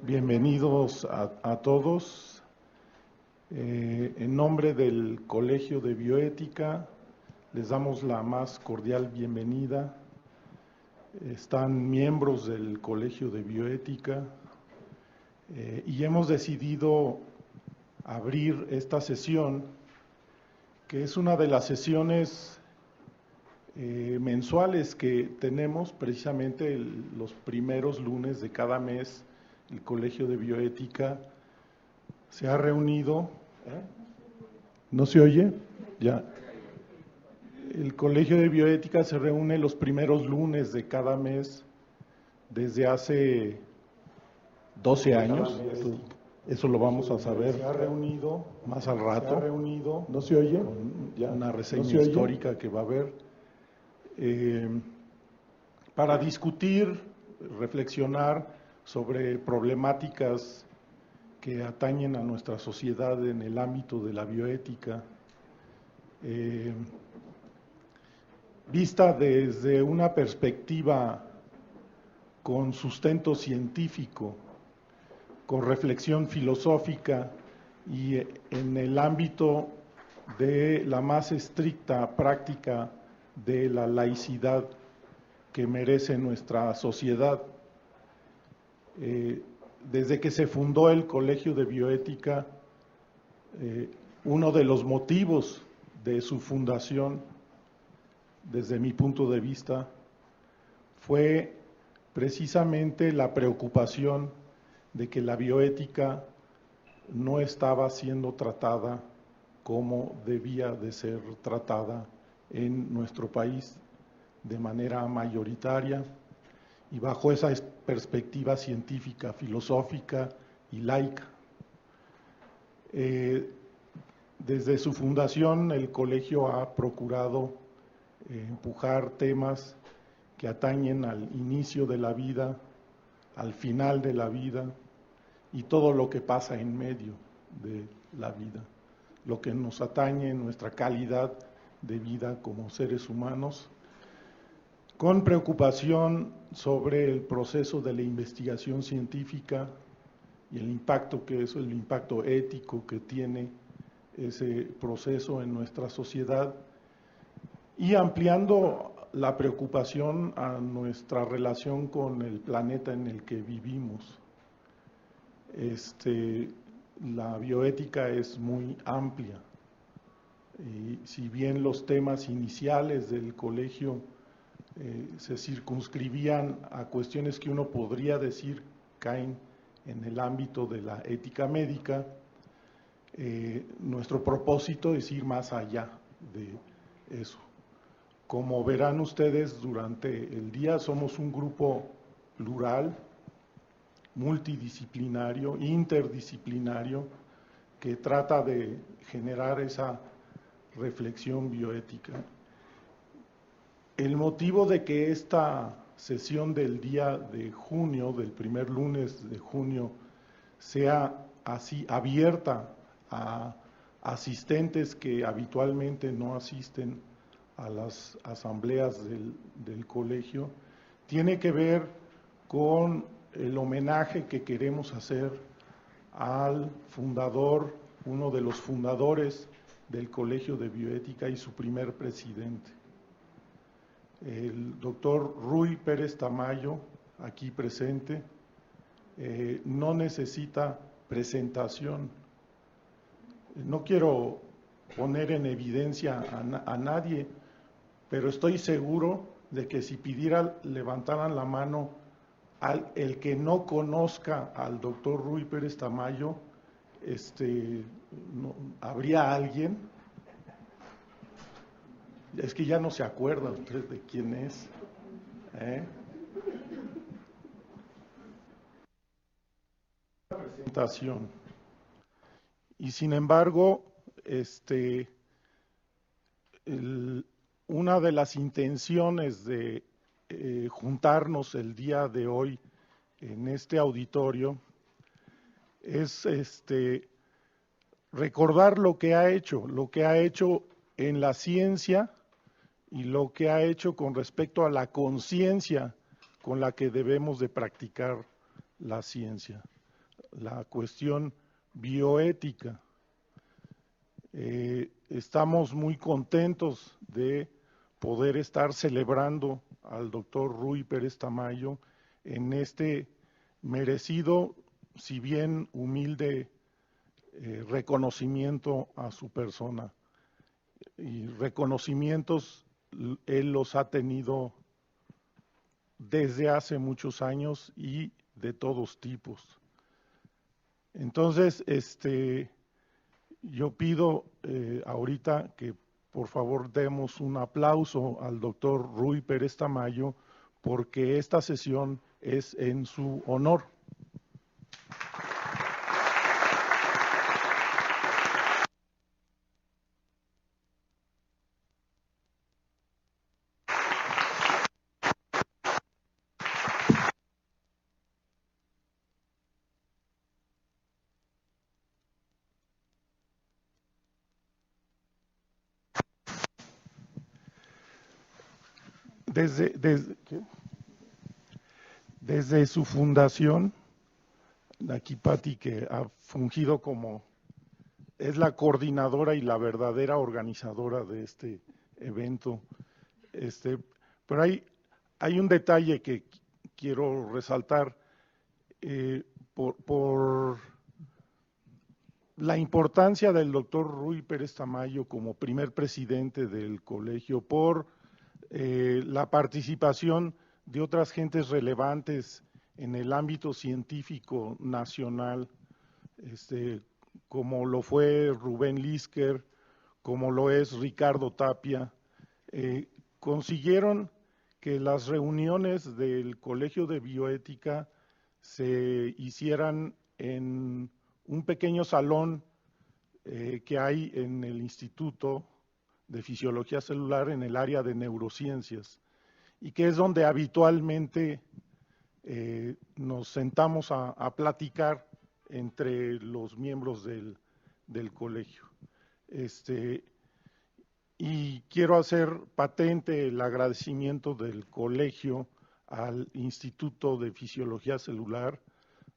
Bienvenidos a todos. En nombre del Colegio de Bioética, les damos la más cordial bienvenida. Están miembros del Colegio de Bioética y hemos decidido abrir esta sesión, que es una de las sesiones mensuales que tenemos precisamente los primeros lunes de cada mes. El Colegio de Bioética se ha reunido. ¿No se oye? Ya. El Colegio de Bioética se reúne los primeros lunes de cada mes desde hace 12 años. Eso lo vamos a saber. Se ha reunido más al rato. Se ha reunido. ¿No se oye? Ya una reseña histórica que va a haber. Para discutir, reflexionar sobre problemáticas que atañen a nuestra sociedad en el ámbito de la bioética, vista desde una perspectiva con sustento científico, con reflexión filosófica y en el ámbito de la más estricta práctica de la laicidad que merece nuestra sociedad. Desde que se fundó el Colegio de Bioética, uno de los motivos de su fundación, desde mi punto de vista, fue precisamente la preocupación de que la bioética no estaba siendo tratada como debía de ser tratada en nuestro país de manera mayoritaria y bajo esa perspectiva científica, filosófica y laica. Desde su fundación, el colegio ha procurado empujar temas que atañen al inicio de la vida, al final de la vida y todo lo que pasa en medio de la vida, lo que nos atañe en nuestra calidad de vida como seres humanos, con preocupación sobre el proceso de la investigación científica y el impacto que eso, el impacto ético que tiene ese proceso en nuestra sociedad, y ampliando la preocupación a nuestra relación con el planeta en el que vivimos. La bioética es muy amplia y si bien los temas iniciales del colegio se circunscribían a cuestiones que uno podría decir caen en el ámbito de la ética médica, nuestro propósito es ir más allá de eso. Como verán ustedes durante el día, somos un grupo plural, multidisciplinario, interdisciplinario, que trata de generar esa reflexión bioética. El motivo de que esta sesión del día de junio, del primer lunes de junio, sea así abierta a asistentes que habitualmente no asisten a las asambleas del colegio, tiene que ver con el homenaje que queremos hacer al fundador, uno de los fundadores del Colegio de Bioética y su primer presidente. El doctor Ruy Pérez Tamayo, aquí presente, no necesita presentación. No quiero poner en evidencia a nadie, pero estoy seguro de que si levantaran la al el que no conozca al doctor Ruy Pérez Tamayo, ¿habría alguien? Es que ya no se acuerda usted de quién es. Presentación. Y sin embargo, una de las intenciones de juntarnos el día de hoy en este auditorio es recordar lo que ha hecho en la ciencia y lo que ha hecho con respecto a la conciencia con la que debemos de practicar la ciencia. la cuestión bioética. Estamos muy contentos de poder estar celebrando al doctor Rui Pérez Tamayo en este merecido, si bien humilde, reconocimiento a su persona. Y reconocimientos él los ha tenido desde hace muchos años y de todos tipos. Entonces, yo pido ahorita que por favor demos un aplauso al doctor Rui Pérez Tamayo, porque esta sesión es en su honor. Desde su fundación, aquí Patti, que ha fungido como, es la coordinadora y la verdadera organizadora de este evento, pero hay un detalle que quiero resaltar por la importancia del doctor Rui Pérez Tamayo como primer presidente del colegio, por la participación de otras gentes relevantes en el ámbito científico nacional, como lo fue Rubén Lisker, como lo es Ricardo Tapia, consiguieron que las reuniones del Colegio de Bioética se hicieran en un pequeño salón que hay en el Instituto de Fisiología Celular en el área de neurociencias, y que es donde habitualmente nos sentamos a platicar entre los miembros del colegio. Y quiero hacer patente el agradecimiento del colegio al Instituto de Fisiología Celular,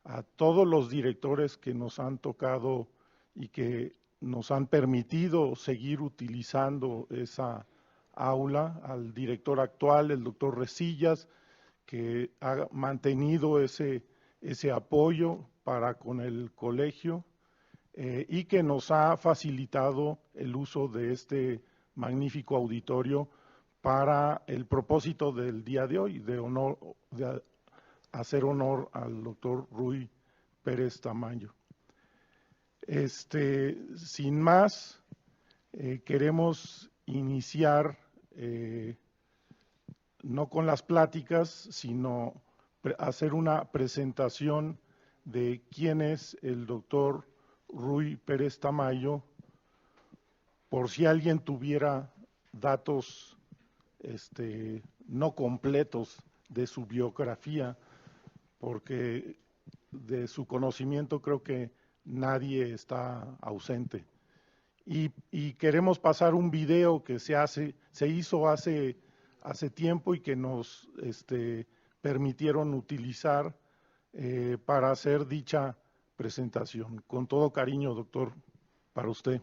a todos los directores que nos han tocado y que nos han permitido seguir utilizando esa aula, al director actual, el doctor Resillas, que ha mantenido ese apoyo para con el colegio y que nos ha facilitado el uso de este magnífico auditorio para el propósito del día de hoy, de hacer honor al doctor Rui Pérez Tamayo. Sin más, queremos iniciar no con las pláticas, sino hacer una presentación de quién es el doctor Rui Pérez Tamayo, por si alguien tuviera datos no completos de su biografía, porque de su conocimiento creo que nadie está ausente. Y queremos pasar un video que se hizo hace tiempo y que nos permitieron utilizar para hacer dicha presentación. Con todo cariño, doctor, para usted.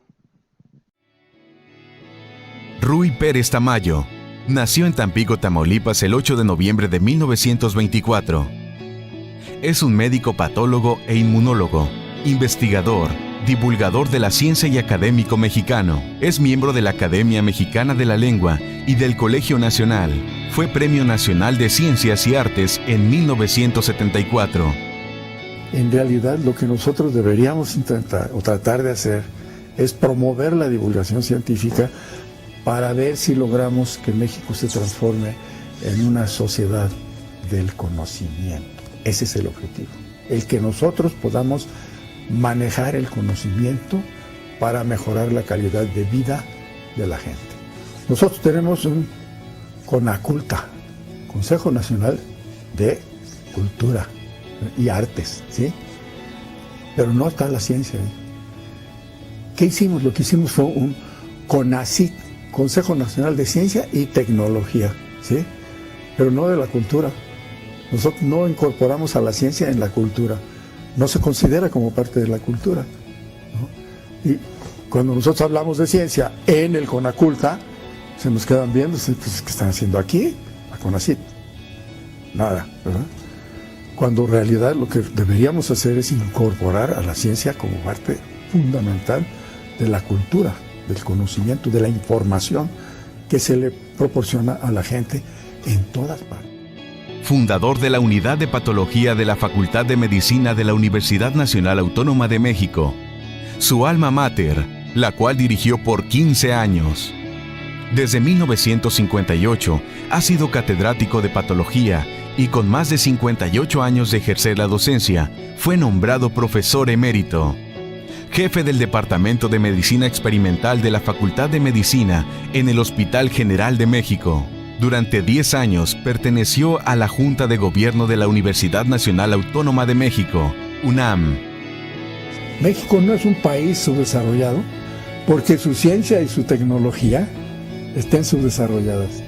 Rui Pérez Tamayo nació en Tampico, Tamaulipas, el 8 de noviembre de 1924. Es un médico patólogo e inmunólogo, investigador, divulgador de la ciencia y académico mexicano. Es miembro de la Academia Mexicana de la Lengua y del Colegio Nacional. Fue Premio Nacional de Ciencias y Artes en 1974. En realidad, lo que nosotros deberíamos intentar o tratar de hacer es promover la divulgación científica para ver si logramos que México se transforme en una sociedad del conocimiento. Ese es el objetivo. El que nosotros podamos manejar el conocimiento para mejorar la calidad de vida de la gente. Nosotros tenemos un CONACULTA, Consejo Nacional de Cultura y Artes, ¿sí? Pero no está la ciencia ahí. ¿Qué hicimos? Lo que hicimos fue un CONACYT, Consejo Nacional de Ciencia y Tecnología, ¿sí? Pero no de la cultura. Nosotros no incorporamos a la ciencia en la cultura. no se considera como parte de la cultura, ¿no? Y cuando nosotros hablamos de ciencia en el CONACULTA, se nos quedan viendo, pues, ¿qué están haciendo aquí? A CONACYT. Nada, ¿verdad? Cuando en realidad lo que deberíamos hacer es incorporar a la ciencia como parte fundamental de la cultura, del conocimiento, de la información que se le proporciona a la gente en todas partes. Fundador de la Unidad de Patología de la Facultad de Medicina de la Universidad Nacional Autónoma de México, su alma mater, la cual dirigió por 15 años. Desde 1958 ha sido catedrático de patología y con más de 58 años de ejercer la docencia, fue nombrado profesor emérito. Jefe del Departamento de Medicina Experimental de la Facultad de Medicina en el Hospital General de México. Durante 10 años perteneció a la Junta de Gobierno de la Universidad Nacional Autónoma de México, UNAM. México no es un país subdesarrollado porque su ciencia y su tecnología estén subdesarrolladas.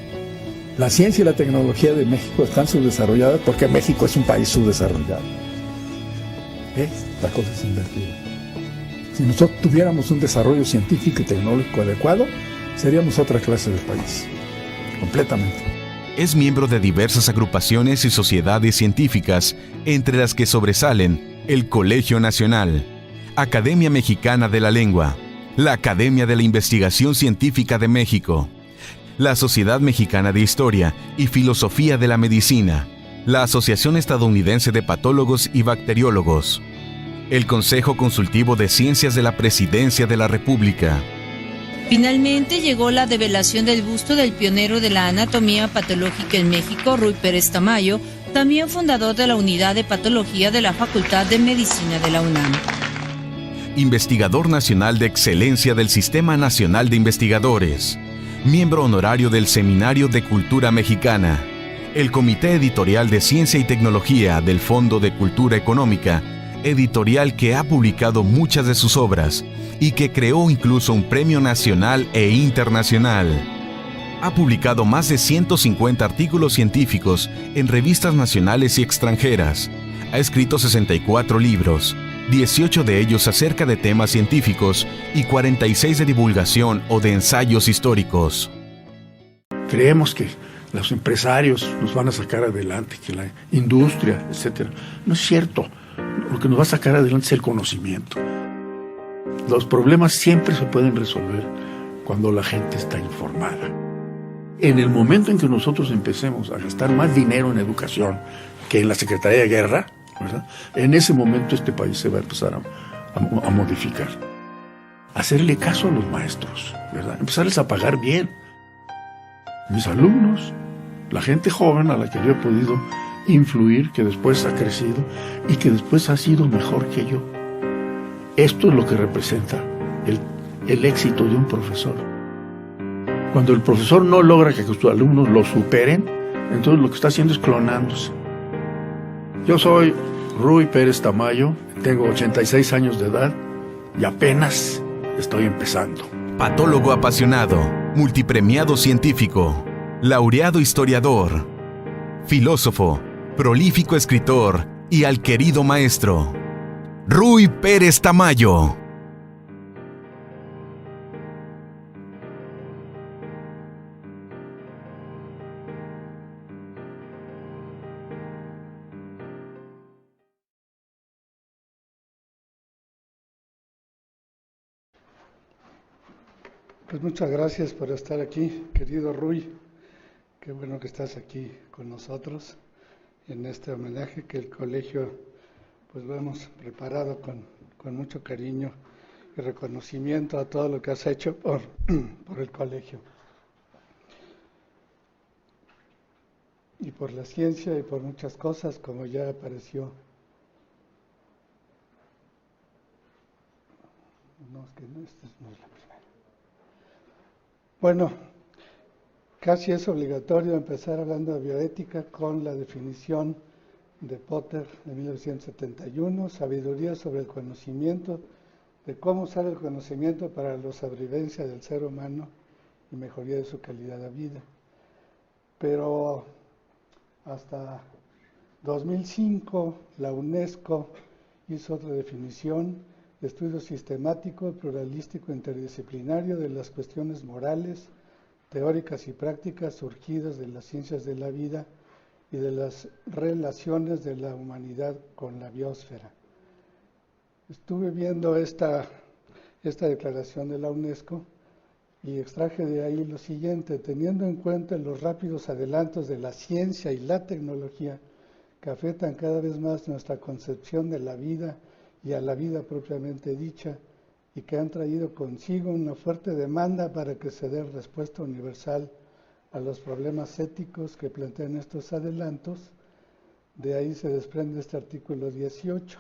La ciencia y la tecnología de México están subdesarrolladas porque México es un país subdesarrollado. La cosa es invertida. Si nosotros tuviéramos un desarrollo científico y tecnológico adecuado, seríamos otra clase de país, completamente. Es miembro de diversas agrupaciones y sociedades científicas, entre las que sobresalen el Colegio Nacional, Academia Mexicana de la Lengua, la Academia de la Investigación Científica de México, la Sociedad Mexicana de Historia y Filosofía de la Medicina, la Asociación Estadounidense de Patólogos y Bacteriólogos, el Consejo Consultivo de Ciencias de la Presidencia de la República. Finalmente llegó la develación del busto del pionero de la anatomía patológica en México, Ruy Pérez Tamayo, también fundador de la Unidad de Patología de la Facultad de Medicina de la UNAM. Investigador Nacional de Excelencia del Sistema Nacional de Investigadores, miembro honorario del Seminario de Cultura Mexicana, el Comité Editorial de Ciencia y Tecnología del Fondo de Cultura Económica, editorial que ha publicado muchas de sus obras y que creó incluso un premio nacional e internacional. Ha publicado más de 150 artículos científicos en revistas nacionales y extranjeras. Ha escrito 64 libros, 18 de ellos acerca de temas científicos y 46 de divulgación o de ensayos históricos. Creemos que los empresarios nos van a sacar adelante, que la industria, etcétera. No es cierto. Lo que nos va a sacar adelante es el conocimiento. Los problemas siempre se pueden resolver cuando la gente está informada. En el momento en que nosotros empecemos a gastar más dinero en educación que en la Secretaría de Guerra, ¿verdad?, en ese momento este país se va a empezar a modificar. Hacerle caso a los maestros, ¿verdad?, empezarles a pagar bien. Mis alumnos, la gente joven a la que yo he podido influir, que después ha crecido y que después ha sido mejor que yo. Esto es lo que representa el éxito de un profesor. Cuando el profesor no logra que sus alumnos lo superen, entonces lo que está haciendo es clonándose. Yo soy Ruy Pérez Tamayo, tengo 86 años de edad y apenas estoy empezando. Patólogo apasionado, multipremiado científico, laureado historiador, filósofo, prolífico escritor y al querido maestro, Ruy Pérez Tamayo. Pues muchas gracias por estar aquí, querido Ruy. Qué bueno que estás aquí con nosotros en este homenaje que el colegio pues lo hemos preparado con mucho cariño y reconocimiento a todo lo que has hecho por el colegio. Y por la ciencia y por muchas cosas, como ya apareció. No, es que no, esta no es la primera. Bueno, casi es obligatorio empezar hablando de bioética con la definición de Potter de 1971, sabiduría sobre el conocimiento, de cómo usar el conocimiento para la sobrevivencia del ser humano y mejoría de su calidad de vida. Pero hasta 2005 la UNESCO hizo otra definición: estudio sistemático, pluralístico, interdisciplinario de las cuestiones morales, teóricas y prácticas surgidas de las ciencias de la vida y de las relaciones de la humanidad con la biosfera. Estuve viendo esta declaración de la UNESCO y extraje de ahí lo siguiente: teniendo en cuenta los rápidos adelantos de la ciencia y la tecnología que afectan cada vez más nuestra concepción de la vida y a la vida propiamente dicha, y que han traído consigo una fuerte demanda para que se dé respuesta universal a los problemas éticos que plantean estos adelantos, de ahí se desprende este artículo 18,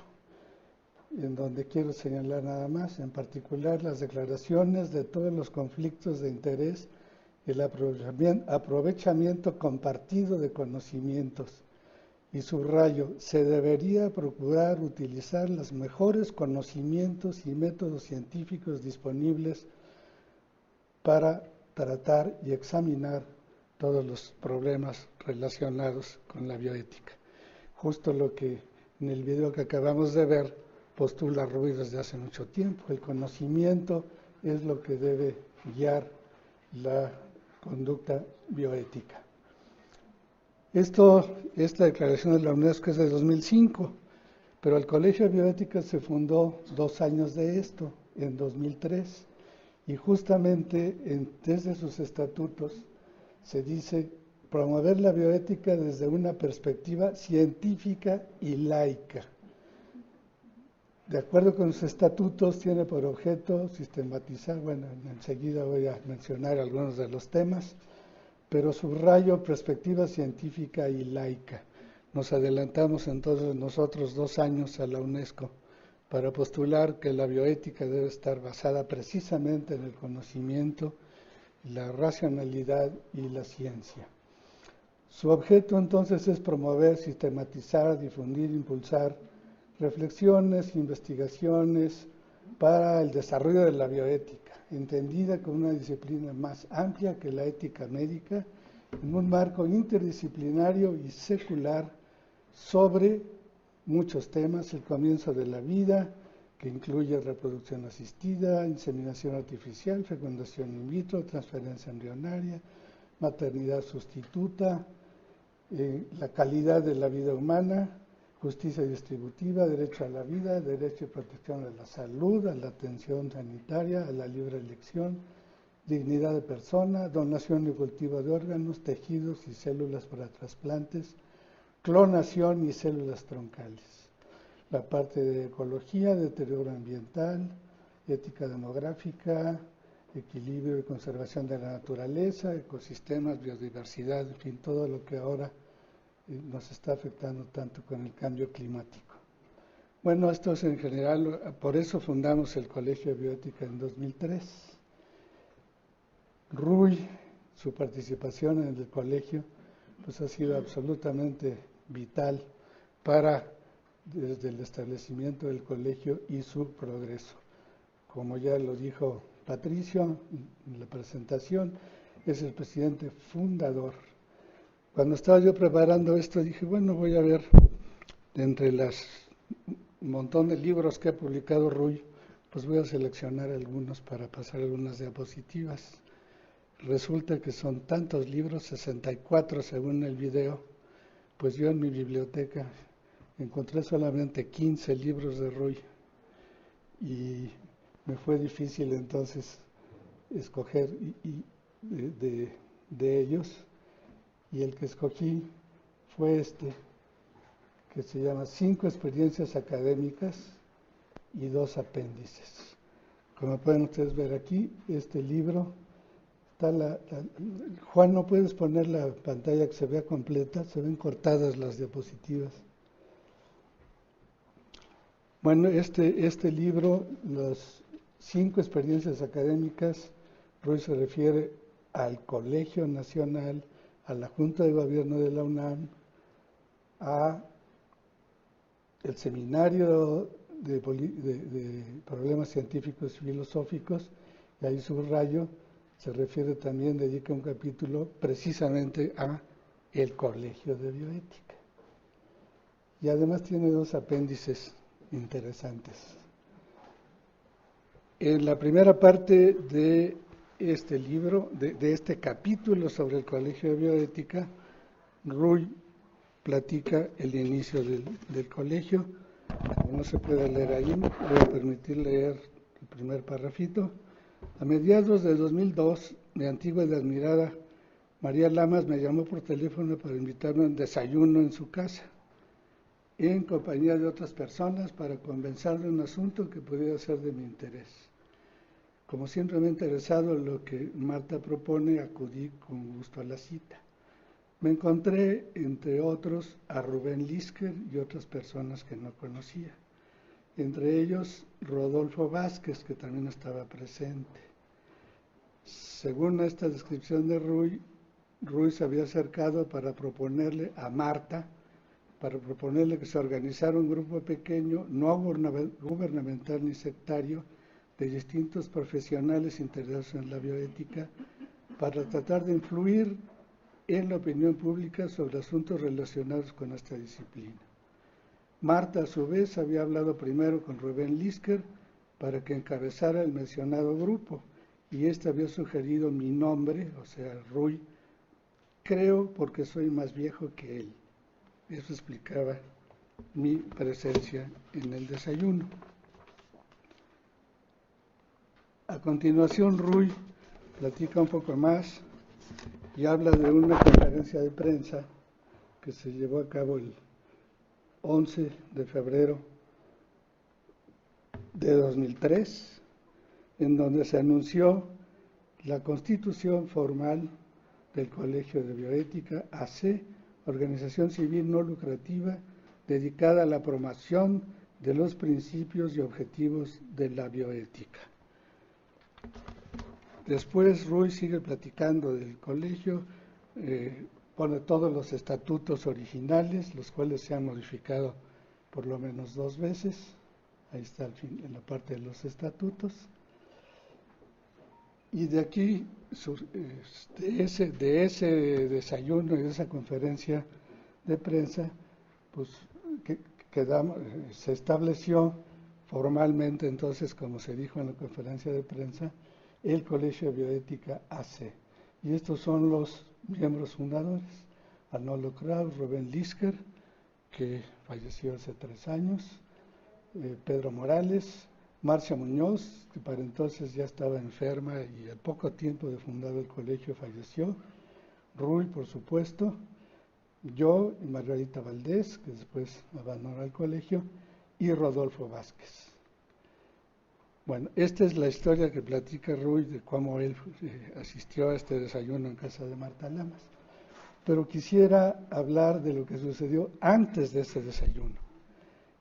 en donde quiero señalar nada más, en particular las declaraciones de todos los conflictos de interés y el aprovechamiento compartido de conocimientos. Y subrayo, se debería procurar utilizar los mejores conocimientos y métodos científicos disponibles para tratar y examinar todos los problemas relacionados con la bioética. Justo lo que en el video que acabamos de ver postula Ruy desde hace mucho tiempo. El conocimiento es lo que debe guiar la conducta bioética. Esta declaración de la UNESCO es de 2005, pero el Colegio de Bioética se fundó 2 años de esto, en 2003, y justamente desde sus estatutos se dice promover la bioética desde una perspectiva científica y laica. De acuerdo con sus estatutos, tiene por objeto sistematizar, bueno, enseguida voy a mencionar algunos de los temas, pero subrayo perspectiva científica y laica. Nos adelantamos entonces nosotros 2 años a la UNESCO para postular que la bioética debe estar basada precisamente en el conocimiento, la racionalidad y la ciencia. Su objeto entonces es promover, sistematizar, difundir, impulsar reflexiones, investigaciones para el desarrollo de la bioética, entendida como una disciplina más amplia que la ética médica, en un marco interdisciplinario y secular sobre muchos temas: el comienzo de la vida, que incluye reproducción asistida, inseminación artificial, fecundación in vitro, transferencia embrionaria, maternidad sustituta, la calidad de la vida humana, justicia distributiva, derecho a la vida, derecho y protección de la salud, a la atención sanitaria, a la libre elección, dignidad de persona, donación y cultivo de órganos, tejidos y células para trasplantes, clonación y células troncales. La parte de ecología, deterioro ambiental, ética demográfica, equilibrio y conservación de la naturaleza, ecosistemas, biodiversidad, en fin, todo lo que ahora nos está afectando tanto con el cambio climático. Bueno, esto es en general, por eso fundamos el Colegio de Bioética en 2003. Ruy, su participación en el colegio, pues ha sido absolutamente vital para desde el establecimiento del colegio y su progreso. Como ya lo dijo Patricio en la presentación, es el presidente fundador. Cuando estaba yo preparando esto, dije, bueno, voy a ver entre un montón de libros que ha publicado Ruy, pues voy a seleccionar algunos para pasar algunas diapositivas. Resulta que son tantos libros, 64 según el video, pues yo en mi biblioteca encontré solamente 15 libros de Ruy y me fue difícil entonces escoger de ellos, y el que escogí fue este, que se llama 5 experiencias académicas y 2 apéndices. Como pueden ustedes ver aquí, este libro está Juan, ¿no puedes poner la pantalla que se vea completa? Se ven cortadas las diapositivas. Bueno, este libro, las 5 experiencias académicas, Ruy se refiere al Colegio Nacional, a la Junta de Gobierno de la UNAM, a el Seminario de Problemas Científicos y Filosóficos, y ahí subrayo, se refiere también, dedica un capítulo precisamente a el Colegio de Bioética. Y además tiene 2 apéndices interesantes. En la primera parte de este libro, de este capítulo sobre el Colegio de Bioética, Ruy platica el inicio del colegio. Como no se puede leer ahí, me voy a permitir leer el primer parrafito. A mediados de 2002, mi antigua y admirada María Lamas me llamó por teléfono para invitarme a un desayuno en su casa, en compañía de otras personas, para conversar de un asunto que pudiera ser de mi interés. Como siempre me ha interesado lo que Marta propone, acudí con gusto a la cita. Me encontré, entre otros, a Rubén Lisker y otras personas que no conocía. Entre ellos, Rodolfo Vázquez, que también estaba presente. Según esta descripción de Ruy se había acercado para proponerle a Marta, para proponerle que se organizara un grupo pequeño, no gubernamental ni sectario, de distintos profesionales interesados en la bioética, para tratar de influir en la opinión pública sobre asuntos relacionados con esta disciplina. Marta, a su vez, había hablado primero con Rubén Lisker para que encabezara el mencionado grupo, y éste había sugerido mi nombre, o sea, Ruy, creo porque soy más viejo que él. Eso explicaba mi presencia en el desayuno. A continuación, Ruy platica un poco más y habla de una conferencia de prensa que se llevó a cabo el 11 de febrero de 2003, en donde se anunció la constitución formal del Colegio de Bioética, AC, organización civil no lucrativa dedicada a la promoción de los principios y objetivos de la bioética. Después Ruy sigue platicando del colegio, pone todos los estatutos originales, los cuales se han modificado por lo menos 2 veces. Ahí está en la parte de los estatutos. Y de aquí, de ese desayuno y de esa conferencia de prensa, pues se estableció formalmente entonces, como se dijo en la conferencia de prensa, el Colegio de Bioética AC. Y estos son los miembros fundadores: Arnoldo Kraus, Rubén Lisker, que falleció hace 3 años, Pedro Morales, Marcia Muñoz, que para entonces ya estaba enferma y al poco tiempo de fundado el colegio falleció, Ruy, por supuesto, yo y Margarita Valdés, que después abandonó el colegio, y Rodolfo Vázquez. Bueno, esta es la historia que platica Ruy de cómo él asistió a este desayuno en casa de Marta Lamas. Pero quisiera hablar de lo que sucedió antes de ese desayuno,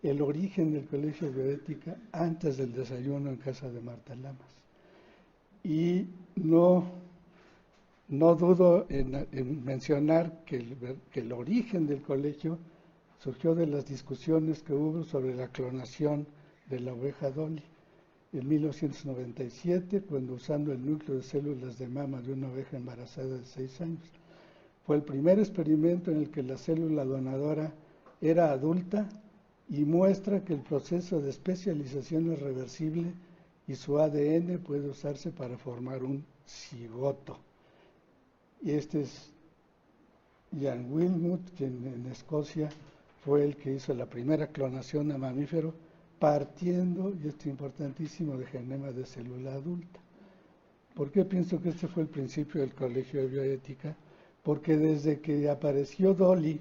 el origen del Colegio de Bioética antes del desayuno en casa de Marta Lamas. Y no dudo en mencionar que el origen del colegio surgió de las discusiones que hubo sobre la clonación de la oveja Dolly. En 1997, cuando usando el núcleo de células de mama de una oveja embarazada de 6 años, fue el primer experimento en el que la célula donadora era adulta y muestra que el proceso de especialización es reversible y su ADN puede usarse para formar un cigoto. Y este es Ian Wilmut, quien en Escocia fue el que hizo la primera clonación a mamífero, partiendo, y esto es importantísimo, de genoma de célula adulta. ¿Por qué pienso que este fue el principio del Colegio de Bioética? Porque desde que apareció Dolly,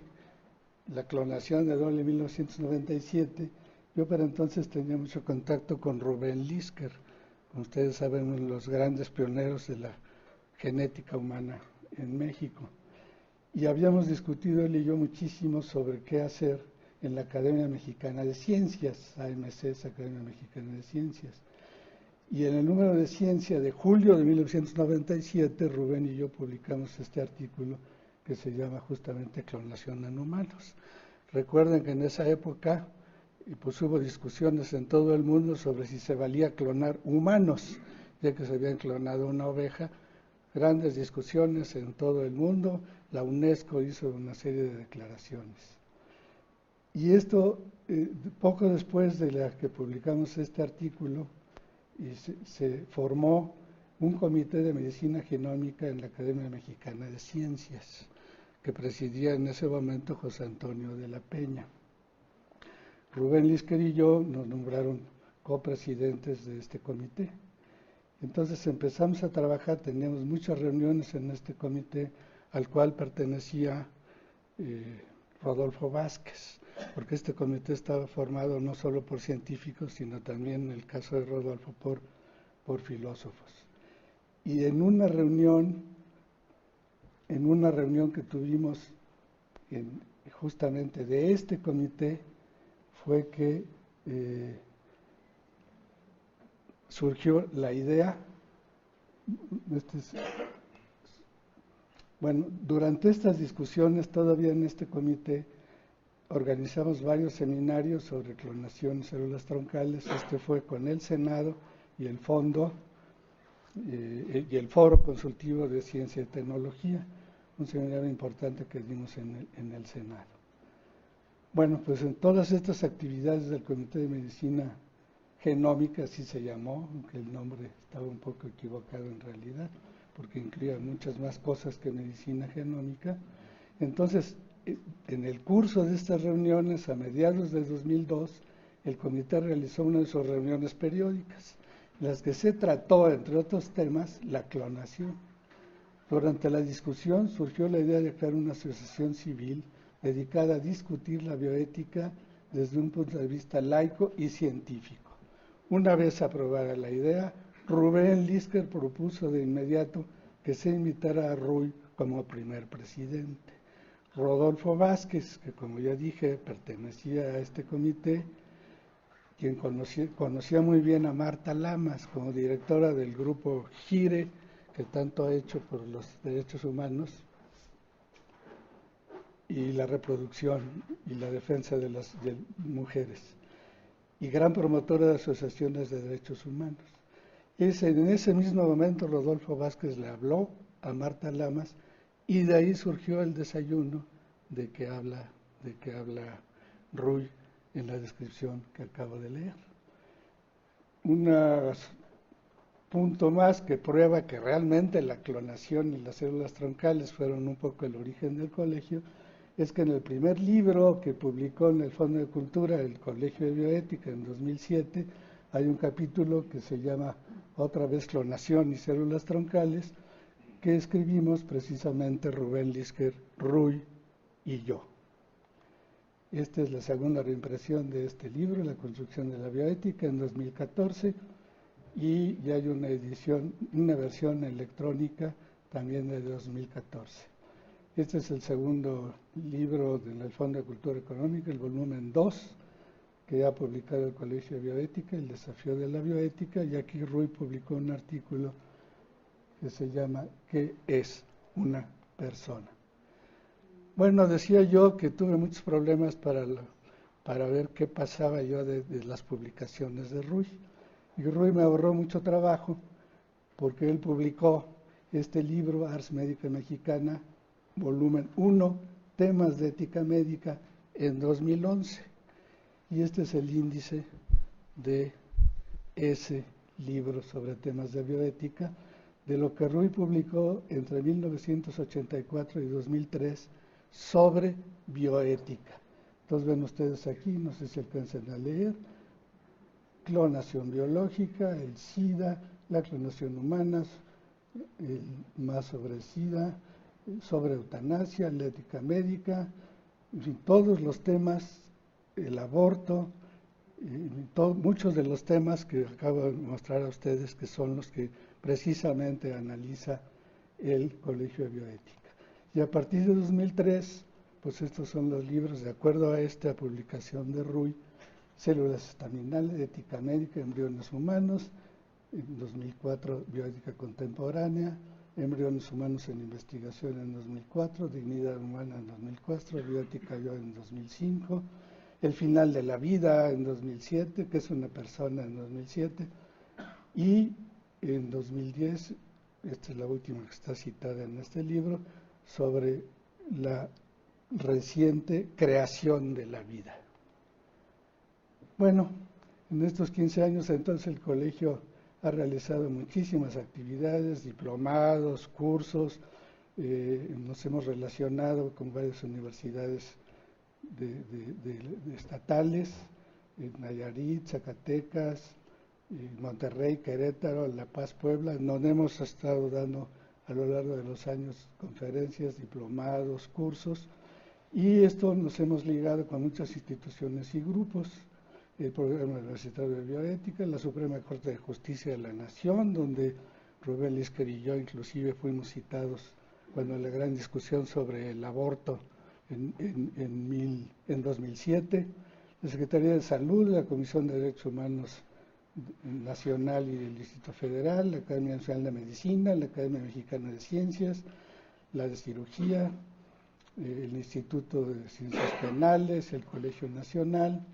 la clonación de Dolly en 1997, yo para entonces tenía mucho contacto con Rubén Lisker, como ustedes saben, uno de los grandes pioneros de la genética humana en México. Y habíamos discutido él y yo muchísimo sobre qué hacer en la Academia Mexicana de Ciencias, AMC es Academia Mexicana de Ciencias. Y en el número de Ciencia de julio de 1997, Rubén y yo publicamos este artículo que se llama justamente Clonación en Humanos. Recuerden que en esa época pues hubo discusiones en todo el mundo sobre si se valía clonar humanos, ya que se habían clonado una oveja, grandes discusiones en todo el mundo. La UNESCO hizo una serie de declaraciones. Y esto, poco después de la que publicamos este artículo, se formó un comité de medicina genómica en la Academia Mexicana de Ciencias, que presidía en ese momento José Antonio de la Peña. Rubén Lisker y yo nos nombraron copresidentes de este comité. Entonces empezamos a trabajar, teníamos muchas reuniones en este comité, al cual pertenecía Rodolfo Vázquez, porque este comité estaba formado no solo por científicos, sino también, en el caso de Rodolfo, por filósofos. Y en una reunión que tuvimos justamente de este comité, fue que surgió la idea, bueno, durante estas discusiones, todavía en este comité, organizamos varios seminarios sobre clonación y células troncales. Este fue con el Senado y el Fondo y el Foro Consultivo de Ciencia y Tecnología, un seminario importante que dimos en el Senado. Bueno, pues en todas estas actividades del Comité de Medicina Genómica, así se llamó, aunque el nombre estaba un poco equivocado en realidad, porque incluía muchas más cosas que medicina genómica. Entonces, en el curso de estas reuniones, a mediados de 2002, el comité realizó una de sus reuniones periódicas, en las que se trató, entre otros temas, la clonación. Durante la discusión surgió la idea de crear una asociación civil dedicada a discutir la bioética desde un punto de vista laico y científico. Una vez aprobada la idea, Rubén Lisker propuso de inmediato que se invitara a Ruy como primer presidente. Rodolfo Vázquez, que como ya dije pertenecía a este comité, quien conocía muy bien a Marta Lamas como directora del grupo GIRE, que tanto ha hecho por los derechos humanos y la reproducción y la defensa de las mujeres, y gran promotora de asociaciones de derechos humanos. En ese mismo momento Rodolfo Vázquez le habló a Marta Lamas y de ahí surgió el desayuno de que habla Ruy en la descripción que acabo de leer. Un punto más que prueba que realmente la clonación y las células troncales fueron un poco el origen del colegio, es que en el primer libro que publicó en el Fondo de Cultura el Colegio de Bioética en 2007, hay un capítulo que se llama otra vez Clonación y Células Troncales, que escribimos precisamente Rubén Lisker, Ruy y yo. Esta es la segunda reimpresión de este libro, La construcción de la bioética, en 2014, y ya hay una versión electrónica también de 2014. Este es el segundo libro del Fondo de Cultura Económica, el volumen 2, que ha publicado el Colegio de Bioética, El desafío de la bioética, y aquí Ruy publicó un artículo que se llama ¿Qué es una persona? Bueno, decía yo que tuve muchos problemas para ver qué pasaba yo de las publicaciones de Ruy. Y Ruy me ahorró mucho trabajo porque él publicó este libro, Ars Médica Mexicana, volumen 1, Temas de Ética Médica, en 2011. Y este es el índice de ese libro sobre temas de bioética, de lo que Ruy publicó entre 1984 y 2003 sobre bioética. Entonces ven ustedes aquí, no sé si alcanzan a leer, clonación biológica, el SIDA, la clonación humana, más sobre el SIDA, sobre eutanasia, la ética médica, en fin, todos los temas, el aborto, muchos de los temas que acabo de mostrar a ustedes, que son los que precisamente analiza el Colegio de Bioética. Y a partir de 2003, pues estos son los libros, de acuerdo a esta publicación de Ruy, Células estaminales, Ética Médica, Embriones Humanos, en 2004, Bioética Contemporánea, Embriones Humanos en Investigación en 2004, Dignidad Humana en 2004, Bioética Yo en 2005, El Final de la Vida en 2007, ¿Qué es una persona? En 2007, y en 2010, esta es la última que está citada en este libro, sobre la reciente creación de la vida. Bueno, en estos 15 años entonces el colegio ha realizado muchísimas actividades, diplomados, cursos, nos hemos relacionado con varias universidades estatales, en Nayarit, Zacatecas, Monterrey, Querétaro, La Paz, Puebla, donde hemos estado dando a lo largo de los años conferencias, diplomados, cursos, y esto nos hemos ligado con muchas instituciones y grupos, el Programa Universitario de Bioética, la Suprema Corte de Justicia de la Nación, donde Rubén Lísquer y yo inclusive fuimos citados cuando la gran discusión sobre el aborto en 2007, la Secretaría de Salud, la Comisión de Derechos Humanos Nacional y del Distrito Federal, la Academia Nacional de Medicina, la Academia Mexicana de Ciencias, la de Cirugía, el Instituto de Ciencias Penales, el Colegio Nacional,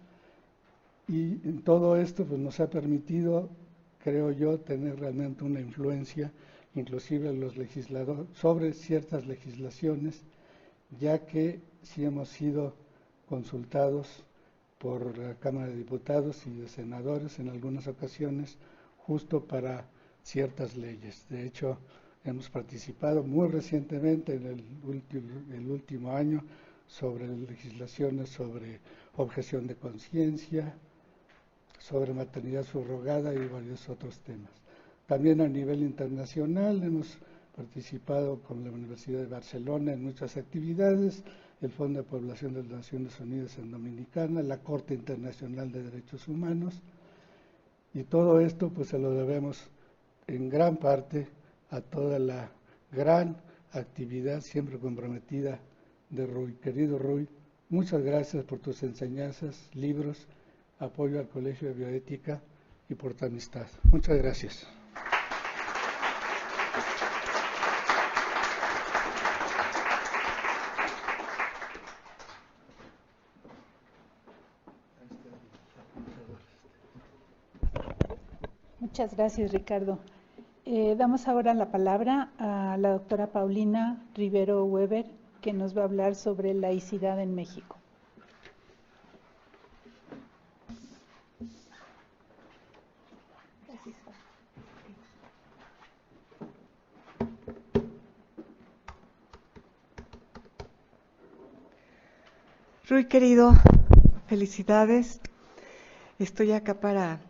y en todo esto pues, nos ha permitido, creo yo, tener realmente una influencia, inclusive los legisladores, sobre ciertas legislaciones, ya que sí hemos sido consultados por la Cámara de Diputados y de Senadores en algunas ocasiones, justo para ciertas leyes. De hecho, hemos participado muy recientemente en el último año sobre legislaciones sobre objeción de conciencia, sobre maternidad subrogada y varios otros temas. También a nivel internacional hemos participado con la Universidad de Barcelona en muchas actividades, el Fondo de Población de las Naciones Unidas en Dominicana, la Corte Internacional de Derechos Humanos, y todo esto pues se lo debemos en gran parte a toda la gran actividad siempre comprometida de Ruy. Querido Ruy, muchas gracias por tus enseñanzas, libros, apoyo al Colegio de Bioética y por tu amistad. Muchas gracias. Muchas gracias, Ricardo. Damos ahora la palabra a la doctora Paulina Rivero Weber, que nos va a hablar sobre laicidad en México. Ruy, querido, felicidades. Estoy acá para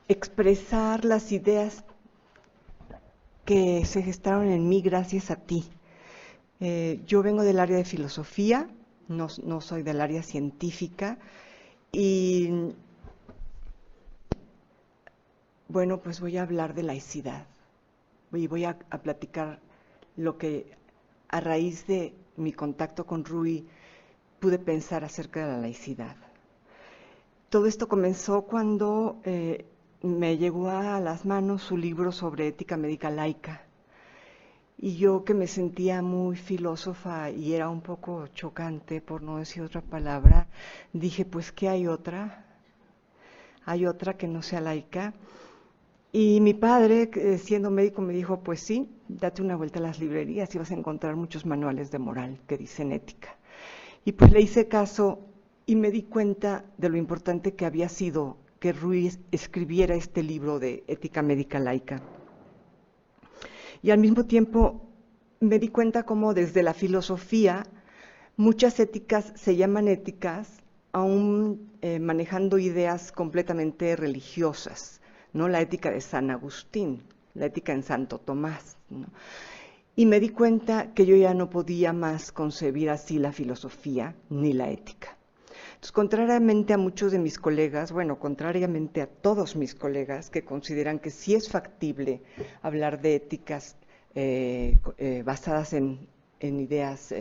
expresar las ideas que se gestaron en mí gracias a ti. Yo vengo del área de filosofía, no soy del área científica, y bueno, pues voy a hablar de laicidad. Y voy a platicar lo que a raíz de mi contacto con Ruy pude pensar acerca de la laicidad. Todo esto comenzó cuando me llegó a las manos su libro sobre ética médica laica. Y yo, que me sentía muy filósofa y era un poco chocante, por no decir otra palabra, dije, pues, ¿qué hay otra? ¿Hay otra que no sea laica? Y mi padre, siendo médico, me dijo, pues sí, date una vuelta a las librerías y vas a encontrar muchos manuales de moral que dicen ética. Y pues le hice caso y me di cuenta de lo importante que había sido que Ruy escribiera este libro de ética médica laica. Y al mismo tiempo me di cuenta cómo desde la filosofía muchas éticas se llaman éticas, aún manejando ideas completamente religiosas, ¿no? La ética de San Agustín, la ética en Santo Tomás, ¿no? Y me di cuenta que yo ya no podía más concebir así la filosofía ni la ética. Entonces, contrariamente a muchos de mis colegas, bueno, contrariamente a todos mis colegas que consideran que sí es factible hablar de éticas basadas en ideas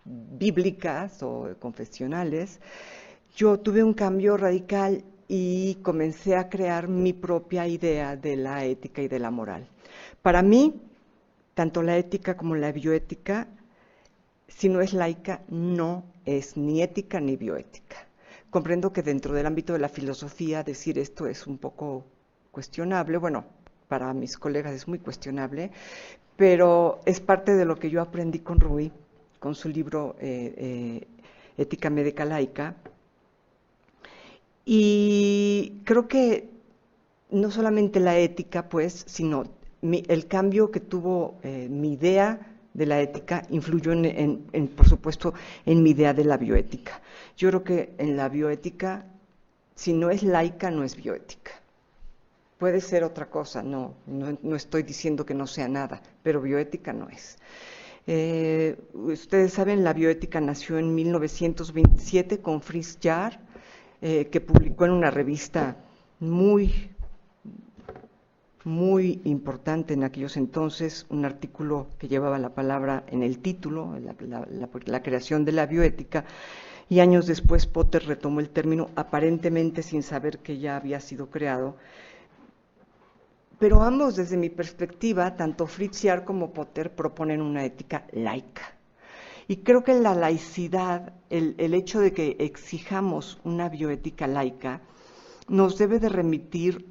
bíblicas o confesionales, yo tuve un cambio radical y comencé a crear mi propia idea de la ética y de la moral. Para mí, tanto la ética como la bioética, si no es laica, no es ni ética ni bioética. Comprendo que dentro del ámbito de la filosofía decir esto es un poco cuestionable, bueno, para mis colegas es muy cuestionable, pero es parte de lo que yo aprendí con Ruy, con su libro Ética Médica Laica, Y creo que no solamente la ética, pues, sino el cambio que tuvo mi idea de la ética influyó por supuesto, en mi idea de la bioética. Yo creo que en la bioética, si no es laica, no es bioética. Puede ser otra cosa, no estoy diciendo que no sea nada, pero bioética no es. Ustedes saben, la bioética nació en 1927 con Fritz Jarr, que publicó en una revista muy importante en aquellos entonces, un artículo que llevaba la palabra en el título, la creación de la bioética, y años después Potter retomó el término, aparentemente sin saber que ya había sido creado. Pero ambos, desde mi perspectiva, tanto Fritz Jarr como Potter proponen una ética laica. Y creo que la laicidad, el hecho de que exijamos una bioética laica, nos debe de remitir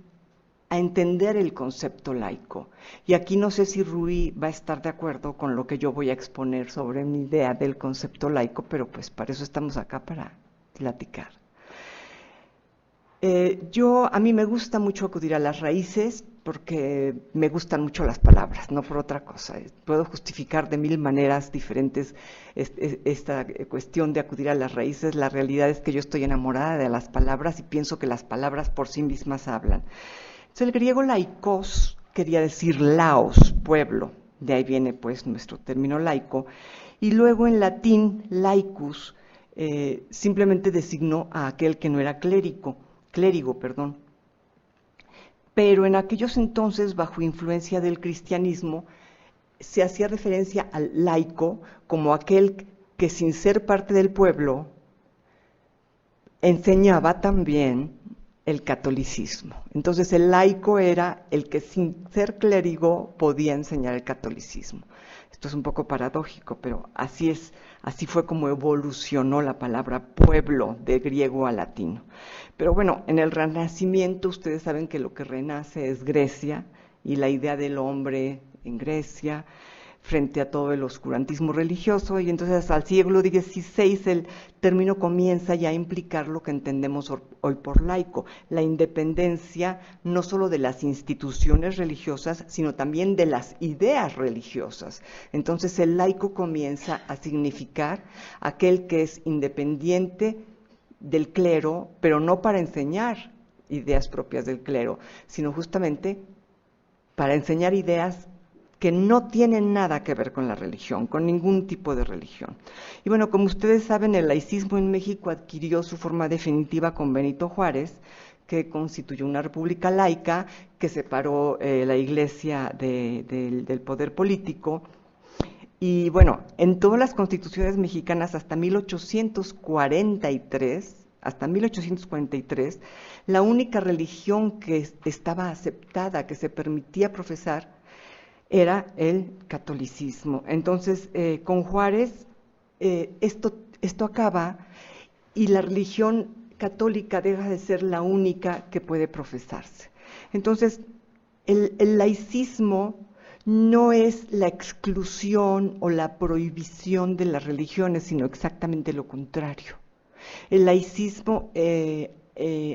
a entender el concepto laico. Y aquí no sé si Rui va a estar de acuerdo con lo que yo voy a exponer sobre mi idea del concepto laico, pero pues para eso estamos acá, para platicar. A mí me gusta mucho acudir a las raíces porque me gustan mucho las palabras, no por otra cosa. Puedo justificar de mil maneras diferentes esta cuestión de acudir a las raíces. La realidad es que yo estoy enamorada de las palabras y pienso que las palabras por sí mismas hablan. Entonces, el griego laikos quería decir laos, pueblo, de ahí viene pues nuestro término laico, y luego en latín laicus simplemente designó a aquel que no era clérigo, pero en aquellos entonces, bajo influencia del cristianismo, se hacía referencia al laico como aquel que sin ser parte del pueblo enseñaba también el catolicismo. Entonces el laico era el que sin ser clérigo podía enseñar el catolicismo. Esto es un poco paradójico, pero así fue como evolucionó la palabra pueblo de griego a latino. Pero bueno, en el Renacimiento ustedes saben que lo que renace es Grecia y la idea del hombre en Grecia frente a todo el oscurantismo religioso, y entonces al siglo XVI el término comienza ya a implicar lo que entendemos hoy por laico, la independencia no solo de las instituciones religiosas, sino también de las ideas religiosas. Entonces el laico comienza a significar aquel que es independiente del clero, pero no para enseñar ideas propias del clero, sino justamente para enseñar ideas que no tienen nada que ver con la religión, con ningún tipo de religión. Y bueno, como ustedes saben, el laicismo en México adquirió su forma definitiva con Benito Juárez, que constituyó una república laica, que separó la iglesia del poder político. Y bueno, en todas las constituciones mexicanas hasta 1843, la única religión que estaba aceptada, que se permitía profesar, era el catolicismo. Entonces, con Juárez, esto acaba y la religión católica deja de ser la única que puede profesarse. Entonces, el laicismo no es la exclusión o la prohibición de las religiones, sino exactamente lo contrario. El laicismo,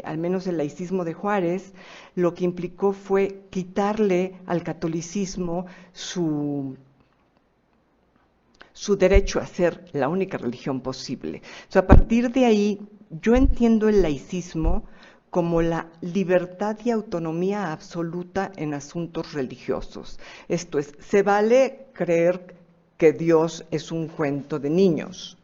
al menos el laicismo de Juárez, lo que implicó fue quitarle al catolicismo su derecho a ser la única religión posible. O sea, a partir de ahí, yo entiendo el laicismo como la libertad y autonomía absoluta en asuntos religiosos. Esto es, se vale creer que Dios es un cuento de niños,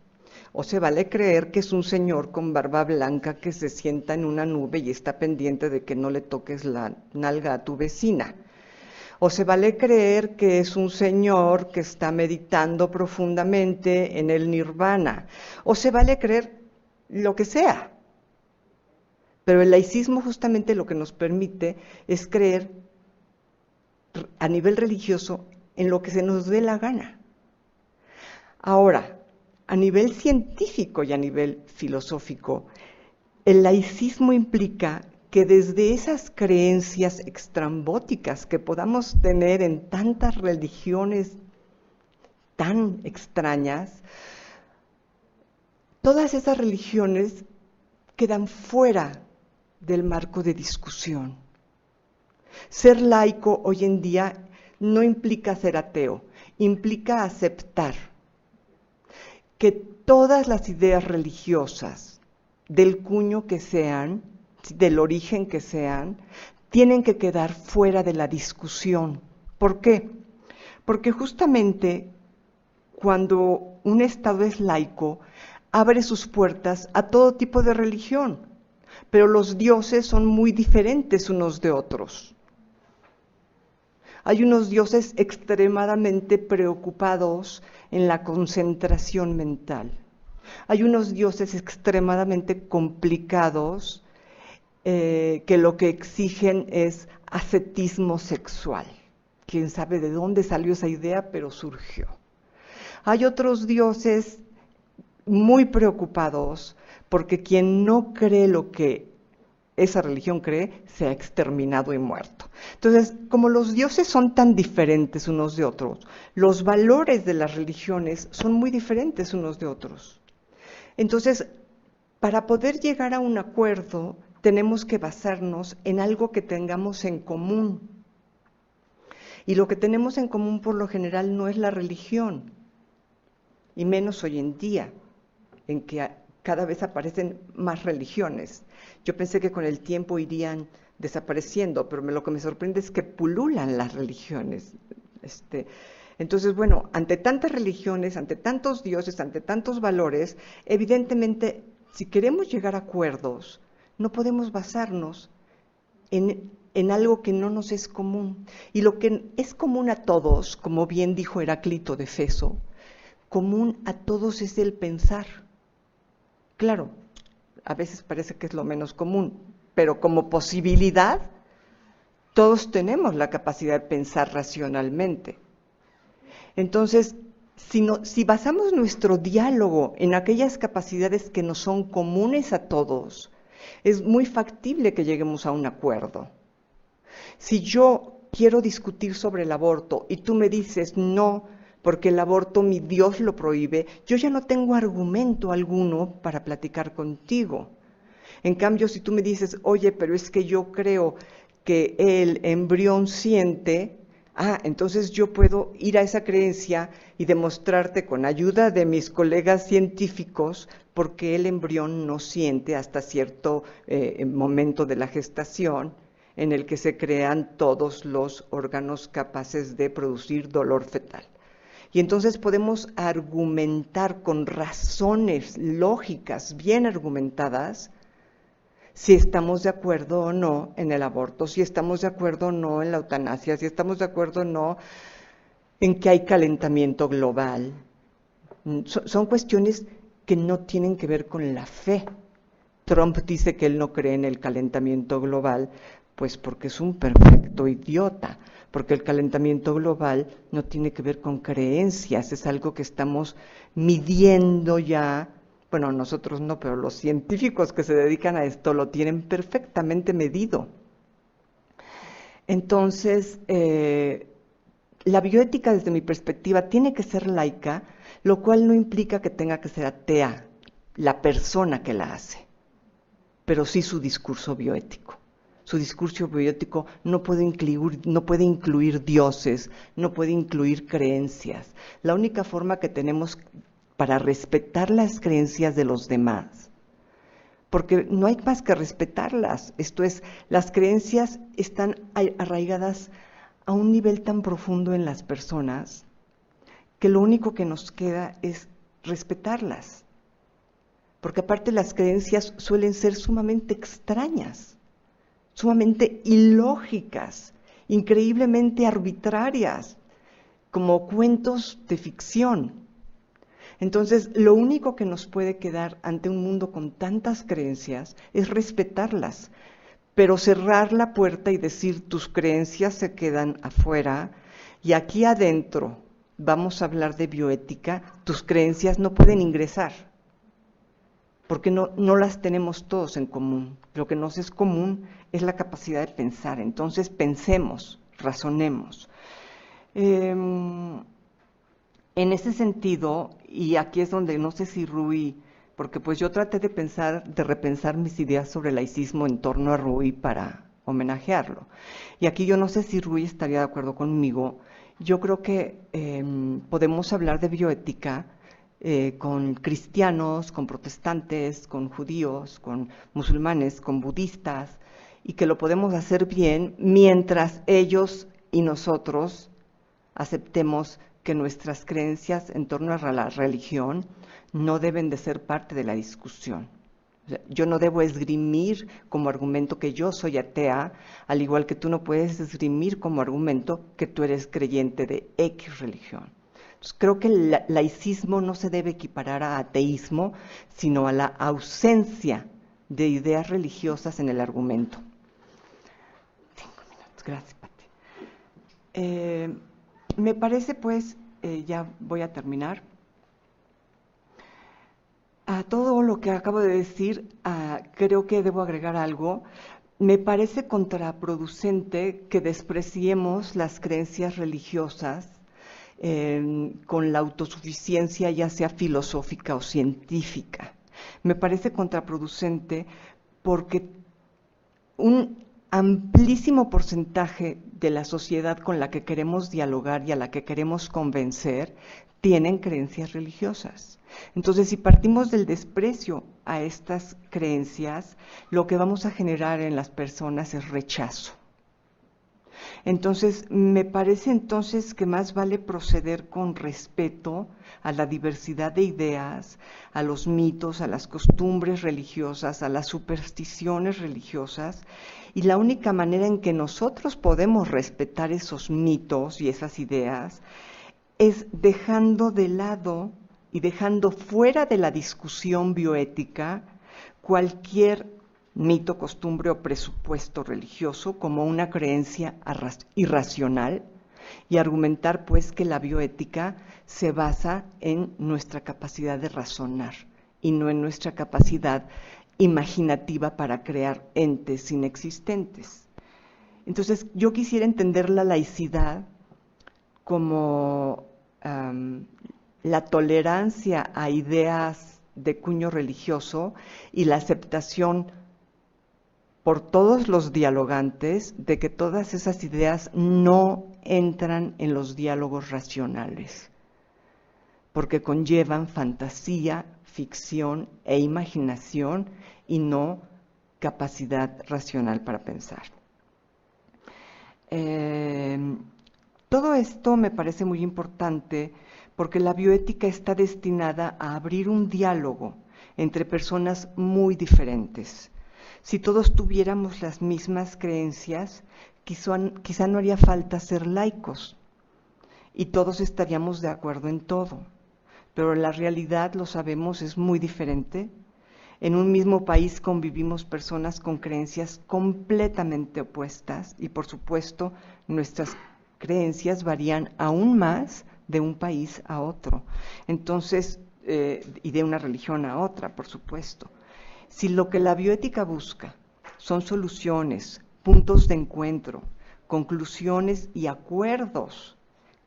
o se vale creer que es un señor con barba blanca que se sienta en una nube y está pendiente de que no le toques la nalga a tu vecina. O se vale creer que es un señor que está meditando profundamente en el nirvana. O se vale creer lo que sea. Pero el laicismo justamente lo que nos permite es creer a nivel religioso en lo que se nos dé la gana. Ahora, a nivel científico y a nivel filosófico, el laicismo implica que desde esas creencias extrambóticas que podamos tener en tantas religiones tan extrañas, todas esas religiones quedan fuera del marco de discusión. Ser laico hoy en día no implica ser ateo, implica aceptar que todas las ideas religiosas, del cuño que sean, del origen que sean, tienen que quedar fuera de la discusión. ¿Por qué? Porque justamente cuando un Estado es laico, abre sus puertas a todo tipo de religión, pero los dioses son muy diferentes unos de otros. Hay unos dioses extremadamente preocupados en la concentración mental. Hay unos dioses extremadamente complicados que lo que exigen es ascetismo sexual. Quién sabe de dónde salió esa idea, pero surgió. Hay otros dioses muy preocupados porque quien no cree lo que esa religión cree, se ha exterminado y muerto. Entonces, como los dioses son tan diferentes unos de otros, los valores de las religiones son muy diferentes unos de otros. Entonces, para poder llegar a un acuerdo, tenemos que basarnos en algo que tengamos en común. Y lo que tenemos en común por lo general no es la religión, y menos hoy en día, en que cada vez aparecen más religiones. Yo pensé que con el tiempo irían desapareciendo, pero lo que me sorprende es que pululan las religiones. Entonces, bueno, ante tantas religiones, ante tantos dioses, ante tantos valores, evidentemente, si queremos llegar a acuerdos, no podemos basarnos en algo que no nos es común. Y lo que es común a todos, como bien dijo Heráclito de Éfeso, común a todos es el pensar. Claro, a veces parece que es lo menos común, pero como posibilidad, todos tenemos la capacidad de pensar racionalmente. Entonces, si basamos nuestro diálogo en aquellas capacidades que nos son comunes a todos, es muy factible que lleguemos a un acuerdo. Si yo quiero discutir sobre el aborto y tú me dices no, porque el aborto mi Dios lo prohíbe, yo ya no tengo argumento alguno para platicar contigo. En cambio, si tú me dices, oye, pero es que yo creo que el embrión siente, entonces yo puedo ir a esa creencia y demostrarte con ayuda de mis colegas científicos por qué el embrión no siente hasta cierto momento de la gestación en el que se crean todos los órganos capaces de producir dolor fetal. Y entonces podemos argumentar con razones lógicas bien argumentadas si estamos de acuerdo o no en el aborto, si estamos de acuerdo o no en la eutanasia, si estamos de acuerdo o no en que hay calentamiento global. Son cuestiones que no tienen que ver con la fe. Trump dice que él no cree en el calentamiento global, pues porque es un perfecto idiota, porque el calentamiento global no tiene que ver con creencias, es algo que estamos midiendo ya. Bueno, nosotros no, pero los científicos que se dedican a esto lo tienen perfectamente medido. Entonces, la bioética desde mi perspectiva tiene que ser laica, lo cual no implica que tenga que ser atea la persona que la hace, pero sí su discurso bioético. Su discurso bioético no puede incluir dioses, no puede incluir creencias. La única forma que tenemos para respetar las creencias de los demás, porque no hay más que respetarlas, esto es, las creencias están arraigadas a un nivel tan profundo en las personas que lo único que nos queda es respetarlas, porque aparte las creencias suelen ser sumamente extrañas, sumamente ilógicas, increíblemente arbitrarias, como cuentos de ficción. Entonces, lo único que nos puede quedar ante un mundo con tantas creencias es respetarlas, pero cerrar la puerta y decir tus creencias se quedan afuera y aquí adentro vamos a hablar de bioética, tus creencias no pueden ingresar, porque no las tenemos todos en común. Lo que nos es común es la capacidad de pensar, entonces pensemos, razonemos. En ese sentido, y aquí es donde no sé si Rui porque pues yo traté de repensar mis ideas sobre el laicismo en torno a Rui para homenajearlo. Y aquí yo no sé si Rui estaría de acuerdo conmigo. Yo creo que podemos hablar de bioética con cristianos, con protestantes, con judíos, con musulmanes, con budistas, y que lo podemos hacer bien mientras ellos y nosotros aceptemos que nuestras creencias en torno a la religión no deben de ser parte de la discusión. O sea, yo no debo esgrimir como argumento que yo soy atea, al igual que tú no puedes esgrimir como argumento que tú eres creyente de X religión. Entonces, creo que el laicismo no se debe equiparar a ateísmo, sino a la ausencia de ideas religiosas en el argumento. 5 minutos, gracias, Pati. Me parece, pues, ya voy a terminar. A todo lo que acabo de decir, creo que debo agregar algo. Me parece contraproducente que despreciemos las creencias religiosas con la autosuficiencia, ya sea filosófica o científica. Me parece contraproducente porque un amplísimo porcentaje de la sociedad con la que queremos dialogar y a la que queremos convencer tienen creencias religiosas. Entonces, si partimos del desprecio a estas creencias, lo que vamos a generar en las personas es rechazo. Entonces, me parece entonces que más vale proceder con respeto a la diversidad de ideas, a los mitos, a las costumbres religiosas, a las supersticiones religiosas, y la única manera en que nosotros podemos respetar esos mitos y esas ideas es dejando de lado y dejando fuera de la discusión bioética cualquier mito, costumbre o presupuesto religioso como una creencia irracional, y argumentar pues que la bioética se basa en nuestra capacidad de razonar y no en nuestra capacidad imaginativa para crear entes inexistentes. Entonces, yo quisiera entender la laicidad como la tolerancia a ideas de cuño religioso y la aceptación por todos los dialogantes de que todas esas ideas no entran en los diálogos racionales, porque conllevan fantasía, ficción e imaginación y no capacidad racional para pensar. Todo esto me parece muy importante porque la bioética está destinada a abrir un diálogo entre personas muy diferentes. Si todos tuviéramos las mismas creencias, quizá no haría falta ser laicos y todos estaríamos de acuerdo en todo. Pero la realidad, lo sabemos, es muy diferente. En un mismo país convivimos personas con creencias completamente opuestas y, por supuesto, nuestras creencias varían aún más de un país a otro. Entonces, y de una religión a otra, por supuesto. Si lo que la bioética busca son soluciones, puntos de encuentro, conclusiones y acuerdos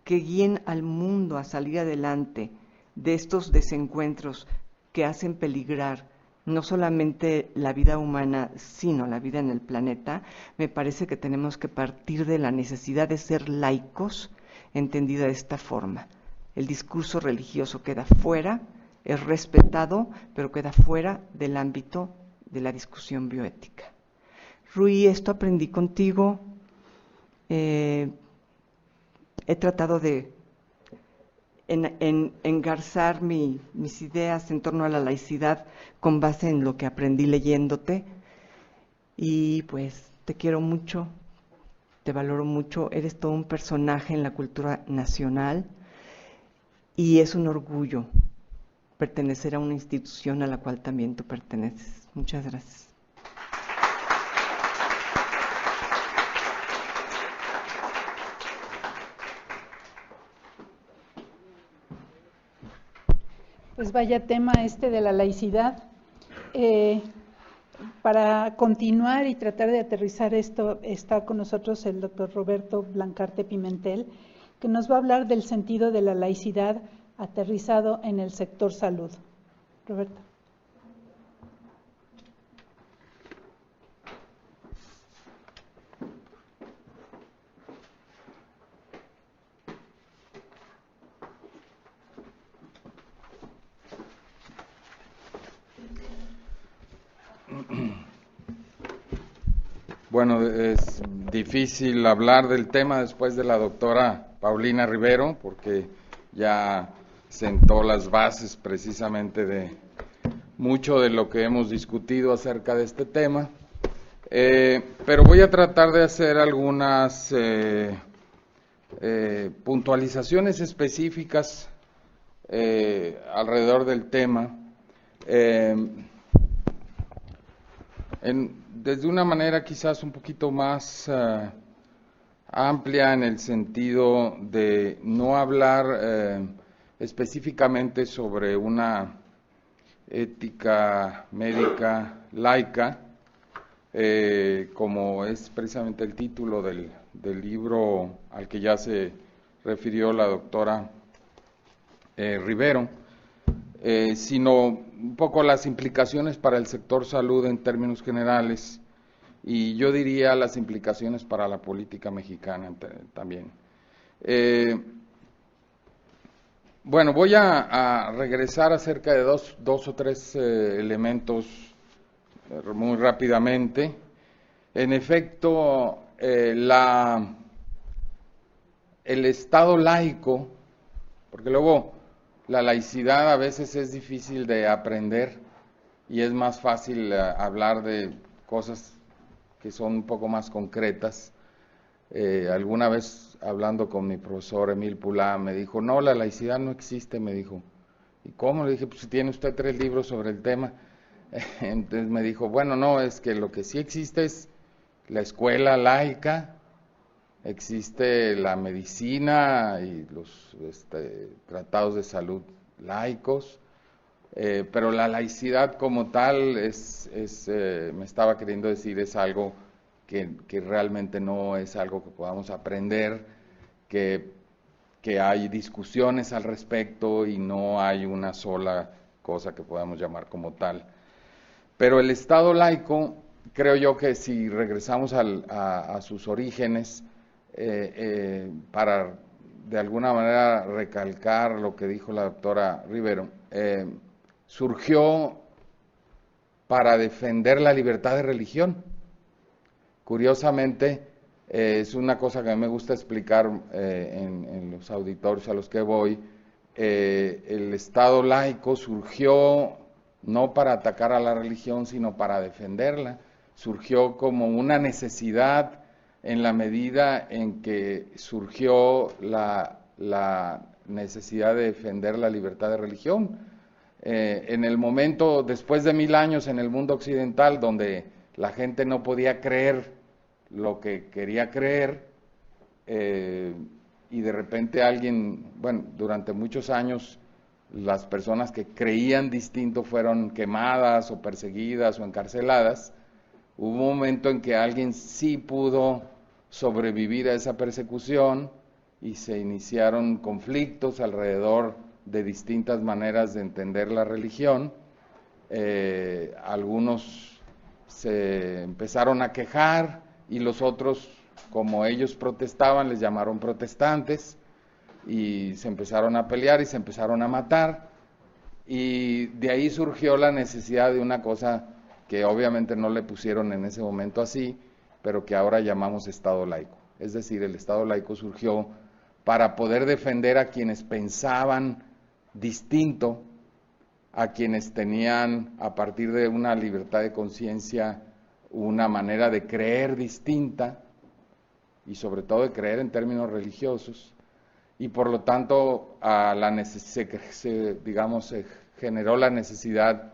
que guíen al mundo a salir adelante de estos desencuentros que hacen peligrar no solamente la vida humana, sino la vida en el planeta, me parece que tenemos que partir de la necesidad de ser laicos, entendida de esta forma. El discurso religioso queda fuera, es respetado, pero queda fuera del ámbito de la discusión bioética. Rui, esto aprendí contigo. He tratado de engarzar mis ideas en torno a la laicidad con base en lo que aprendí leyéndote. Y pues te quiero mucho, te valoro mucho, eres todo un personaje en la cultura nacional y es un orgullo pertenecer a una institución a la cual también tú perteneces. Muchas gracias. Pues vaya tema este de la laicidad. Para continuar y tratar de aterrizar esto, está con nosotros el doctor Roberto Blancarte Pimentel, que nos va a hablar del sentido de la laicidad aterrizado en el sector salud. Roberto. Bueno, es difícil hablar del tema después de la doctora Paulina Rivero, porque ya sentó las bases precisamente de mucho de lo que hemos discutido acerca de este tema, pero voy a tratar de hacer algunas puntualizaciones específicas alrededor del tema, desde una manera quizás un poquito más amplia, en el sentido de no hablar específicamente sobre una ética médica laica, como es precisamente el título del libro al que ya se refirió la doctora Rivero, sino un poco las implicaciones para el sector salud en términos generales, y yo diría las implicaciones para la política mexicana también. Bueno, voy a regresar acerca de dos o tres elementos muy rápidamente. En efecto, el Estado laico, porque luego la laicidad a veces es difícil de aprender y es más fácil hablar de cosas que son un poco más concretas. Alguna vez hablando con mi profesor Emil Pulá me dijo, no, la laicidad no existe, me dijo. ¿Y cómo? Le dije, pues si tiene usted 3 libros sobre el tema. Entonces me dijo, bueno, no, es que lo que sí existe es la escuela laica, existe la medicina y los tratados de salud laicos, pero la laicidad como tal me estaba queriendo decir, es algo que realmente no es algo que podamos aprender, que hay discusiones al respecto y no hay una sola cosa que podamos llamar como tal. Pero el Estado laico, creo yo que si regresamos a sus orígenes, para de alguna manera recalcar lo que dijo la doctora Rivero, surgió para defender la libertad de religión. Curiosamente, es una cosa que a mí me gusta explicar en los auditorios a los que voy. El Estado laico surgió no para atacar a la religión, sino para defenderla. Surgió como una necesidad en la medida en que surgió la necesidad de defender la libertad de religión. En el momento, después de 1000 años en el mundo occidental, donde la gente no podía creer lo que quería creer, y de repente alguien, bueno, durante muchos años las personas que creían distinto fueron quemadas o perseguidas o encarceladas. Hubo un momento en que alguien sí pudo sobrevivir a esa persecución y se iniciaron conflictos alrededor de distintas maneras de entender la religión. Algunos se empezaron a quejar y los otros, como ellos protestaban, les llamaron protestantes y se empezaron a pelear y se empezaron a matar, y de ahí surgió la necesidad de una cosa que obviamente no le pusieron en ese momento así, pero que ahora llamamos Estado laico. Es decir, el Estado laico surgió para poder defender a quienes pensaban distinto, a quienes tenían, a partir de una libertad de conciencia, una manera de creer distinta, y sobre todo de creer en términos religiosos, y por lo tanto se generó la necesidad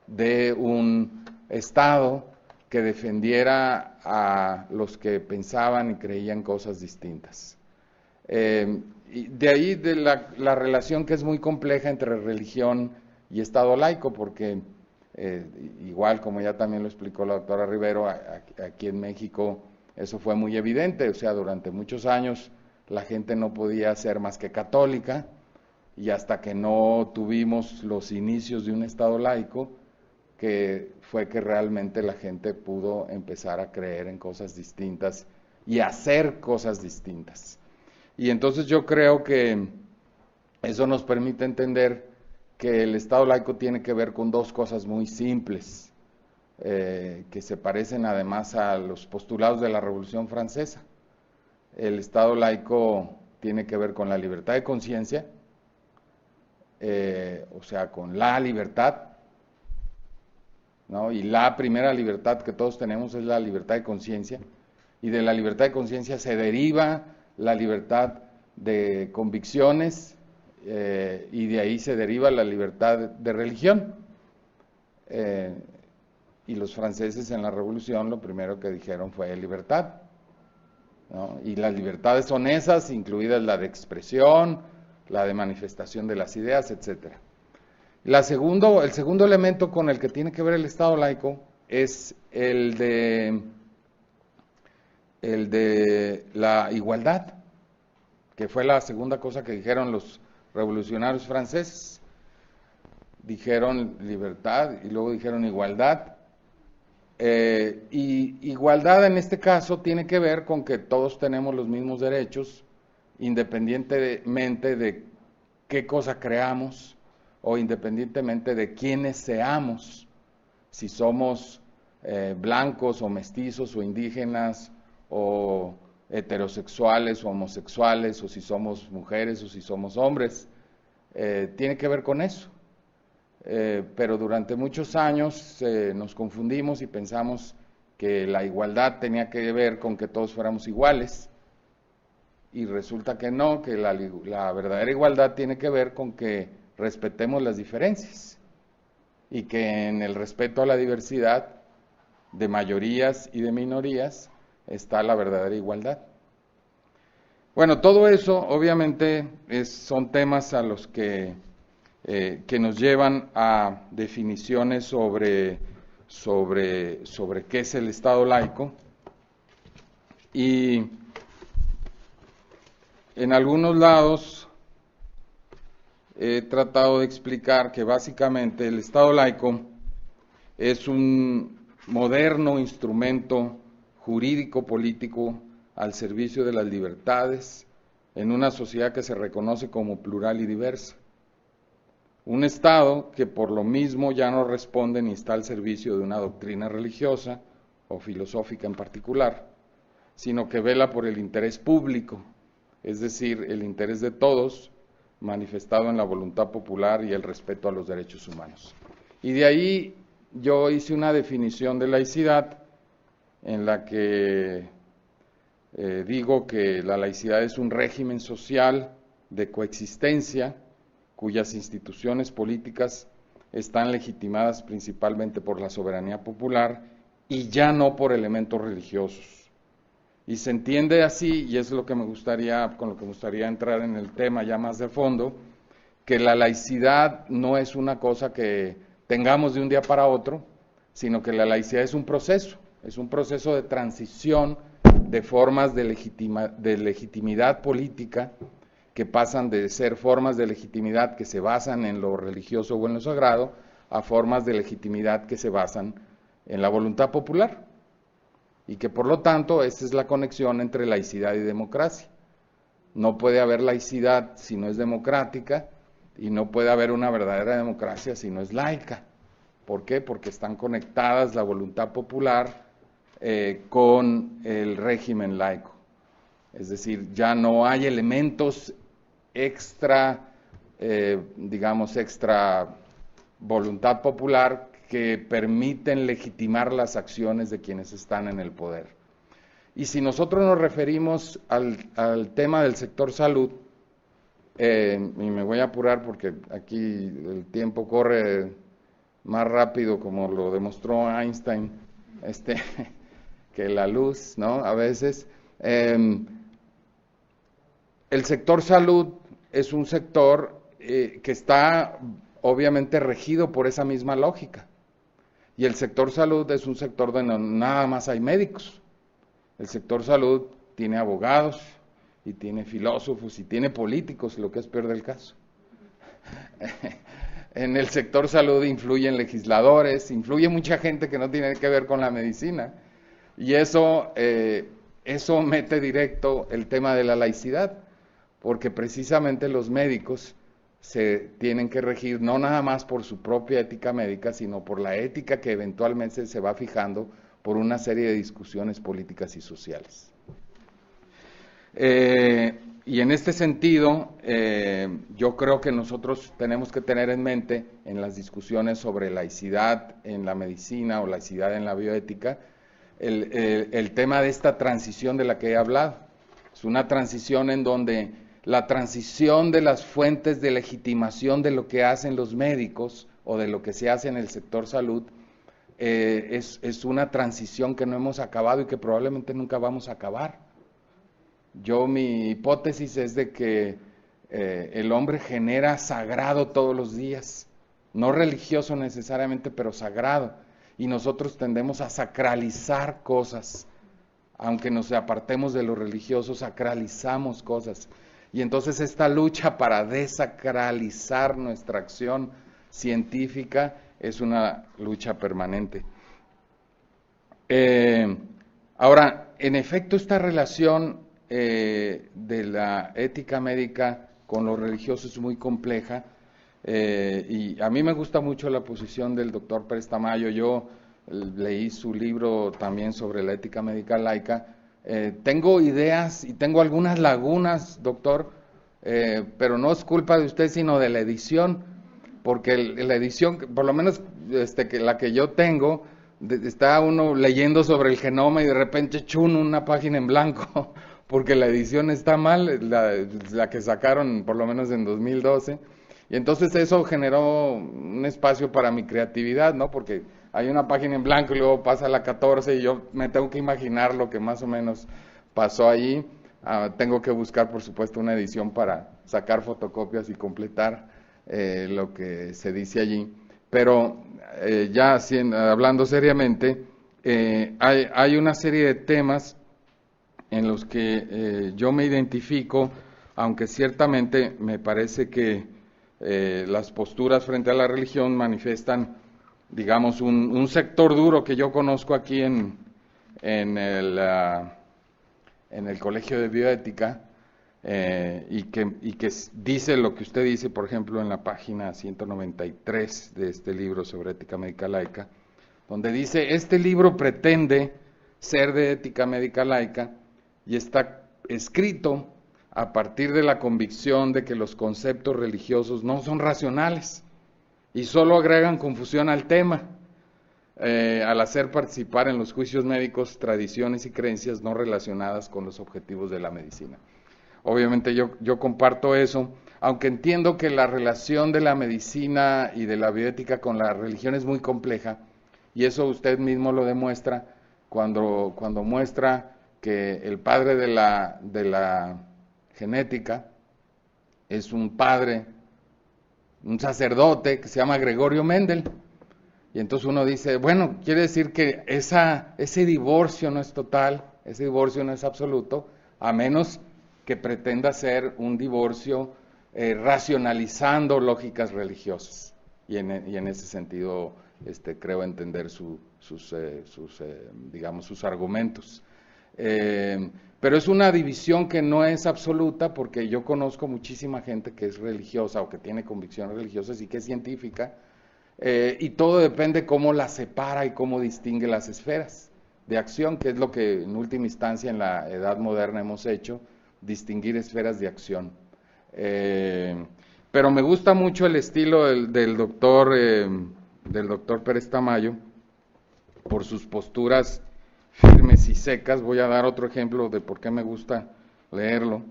de un Estado que defendiera a los que pensaban y creían cosas distintas. Y de ahí de la relación, que es muy compleja entre religión y Estado laico, porque igual como ya también lo explicó la doctora Rivero, aquí en México eso fue muy evidente. O sea, durante muchos años la gente no podía ser más que católica, y hasta que no tuvimos los inicios de un Estado laico, que fue que realmente la gente pudo empezar a creer en cosas distintas y hacer cosas distintas. Y entonces yo creo que eso nos permite entender que el Estado laico tiene que ver con dos cosas muy simples. que se parecen además a los postulados de la Revolución Francesa. El Estado laico tiene que ver con la libertad de conciencia, o sea, con la libertad, ¿no? Y la primera libertad que todos tenemos es la libertad de conciencia, y de la libertad de conciencia se deriva la libertad de convicciones, y de ahí se deriva la libertad de religión. Y los franceses en la Revolución lo primero que dijeron fue libertad, ¿no? Y las libertades son esas, incluidas la de expresión, la de manifestación de las ideas, etc. El segundo elemento con el que tiene que ver el Estado laico es el de la igualdad, que fue la segunda cosa que dijeron los revolucionarios franceses. Dijeron libertad y luego dijeron igualdad. Y igualdad en este caso tiene que ver con que todos tenemos los mismos derechos, independientemente de qué cosa creamos o independientemente de quiénes seamos, si somos blancos o mestizos o indígenas o heterosexuales o homosexuales, o si somos mujeres o si somos hombres. Tiene que ver con eso. Pero durante muchos años nos confundimos y pensamos que la igualdad tenía que ver con que todos fuéramos iguales, y resulta que no, que la verdadera igualdad tiene que ver con que respetemos las diferencias, y que en el respeto a la diversidad de mayorías y de minorías está la verdadera igualdad. Bueno, todo eso obviamente son temas a los que nos llevan a definiciones sobre qué es el Estado laico, y en algunos lados he tratado de explicar que básicamente el Estado laico es un moderno instrumento jurídico político al servicio de las libertades en una sociedad que se reconoce como plural y diversa. Un Estado que por lo mismo ya no responde ni está al servicio de una doctrina religiosa o filosófica en particular, sino que vela por el interés público, es decir, el interés de todos, manifestado en la voluntad popular y el respeto a los derechos humanos. Y de ahí yo hice una definición de laicidad en la que digo que la laicidad es un régimen social de coexistencia cuyas instituciones políticas están legitimadas principalmente por la soberanía popular y ya no por elementos religiosos. Y se entiende así, y es lo que con lo que me gustaría entrar en el tema ya más de fondo, que la laicidad no es una cosa que tengamos de un día para otro, sino que la laicidad es un proceso de transición de formas de legitimidad política que pasan de ser formas de legitimidad que se basan en lo religioso o en lo sagrado, a formas de legitimidad que se basan en la voluntad popular. Y que por lo tanto, esta es la conexión entre laicidad y democracia. No puede haber laicidad si no es democrática, y no puede haber una verdadera democracia si no es laica. ¿Por qué? Porque están conectadas la voluntad popular con el régimen laico. Es decir, ya no hay elementos extra voluntad popular que permiten legitimar las acciones de quienes están en el poder. Y si nosotros nos referimos al tema del sector salud, y me voy a apurar porque aquí el tiempo corre más rápido, como lo demostró Einstein, que la luz, ¿no? A veces. El sector salud es un sector que está obviamente regido por esa misma lógica. Y el sector salud es un sector donde nada más hay médicos. El sector salud tiene abogados, y tiene filósofos, y tiene políticos, lo que es peor del caso. En el sector salud influyen legisladores, influye mucha gente que no tiene que ver con la medicina. Y eso mete directo el tema de la laicidad, porque precisamente los médicos se tienen que regir no nada más por su propia ética médica, sino por la ética que eventualmente se va fijando por una serie de discusiones políticas y sociales. Y en este sentido, yo creo que nosotros tenemos que tener en mente en las discusiones sobre laicidad en la medicina o laicidad en la bioética, el tema de esta transición de la que he hablado. Es una transición en donde la transición de las fuentes de legitimación de lo que hacen los médicos o de lo que se hace en el sector salud es una transición que no hemos acabado y que probablemente nunca vamos a acabar. Mi hipótesis es de que el hombre genera sagrado todos los días, no religioso necesariamente, pero sagrado, y nosotros tendemos a sacralizar cosas, aunque nos apartemos de lo religioso, sacralizamos cosas, y entonces esta lucha para desacralizar nuestra acción científica es una lucha permanente. Ahora, en efecto, esta relación de la ética médica con lo religioso es muy compleja, y a mí me gusta mucho la posición del doctor Pérez Tamayo. Yo leí su libro también sobre la ética médica laica. Tengo ideas y tengo algunas lagunas, doctor, pero no es culpa de usted, sino de la edición, porque la edición, por lo menos la que yo tengo, está uno leyendo sobre el genoma y de repente una página en blanco, porque la edición está mal, la que sacaron por lo menos en 2012, y entonces eso generó un espacio para mi creatividad, ¿no? Porque hay una página en blanco y luego pasa la 14 y yo me tengo que imaginar lo que más o menos pasó allí. Tengo que buscar, por supuesto, una edición para sacar fotocopias y completar lo que se dice allí. Pero ya hablando seriamente, hay una serie de temas en los que yo me identifico, aunque ciertamente me parece que las posturas frente a la religión manifiestan, digamos, un sector duro que yo conozco aquí en el Colegio de Bioética, y que dice lo que usted dice, por ejemplo, en la página 193 de este libro sobre ética médica laica, donde dice: este libro pretende ser de ética médica laica y está escrito a partir de la convicción de que los conceptos religiosos no son racionales y solo agregan confusión al tema, al hacer participar en los juicios médicos tradiciones y creencias no relacionadas con los objetivos de la medicina. Obviamente yo comparto eso, aunque entiendo que la relación de la medicina y de la bioética con la religión es muy compleja, y eso usted mismo lo demuestra cuando muestra que el padre de la genética es un sacerdote que se llama Gregorio Mendel. Y entonces uno dice, bueno, quiere decir que ese divorcio no es total, ese divorcio no es absoluto, a menos que pretenda ser un divorcio racionalizando lógicas religiosas. Y en ese sentido creo entender sus argumentos. Pero es una división que no es absoluta, porque yo conozco muchísima gente que es religiosa o que tiene convicciones religiosas y que es científica, y todo depende cómo la separa y cómo distingue las esferas de acción, que es lo que en última instancia en la edad moderna hemos hecho, distinguir esferas de acción. Pero me gusta mucho el estilo del doctor Pérez Tamayo, por sus posturas firmes y secas. Voy a dar otro ejemplo de por qué me gusta leerlo.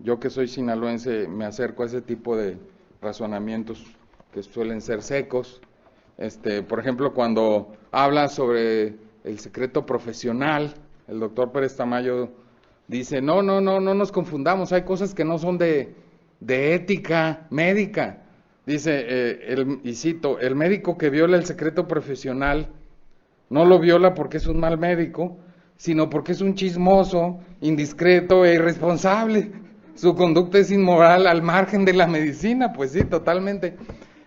Yo, que soy sinaloense, me acerco a ese tipo de razonamientos que suelen ser secos. Por ejemplo, cuando habla sobre el secreto profesional, el doctor Pérez Tamayo dice, no nos confundamos, hay cosas que no son de ética médica. Dice, y cito, el médico que viola el secreto profesional no lo viola porque es un mal médico, sino porque es un chismoso, indiscreto e irresponsable. Su conducta es inmoral al margen de la medicina. Pues sí, totalmente.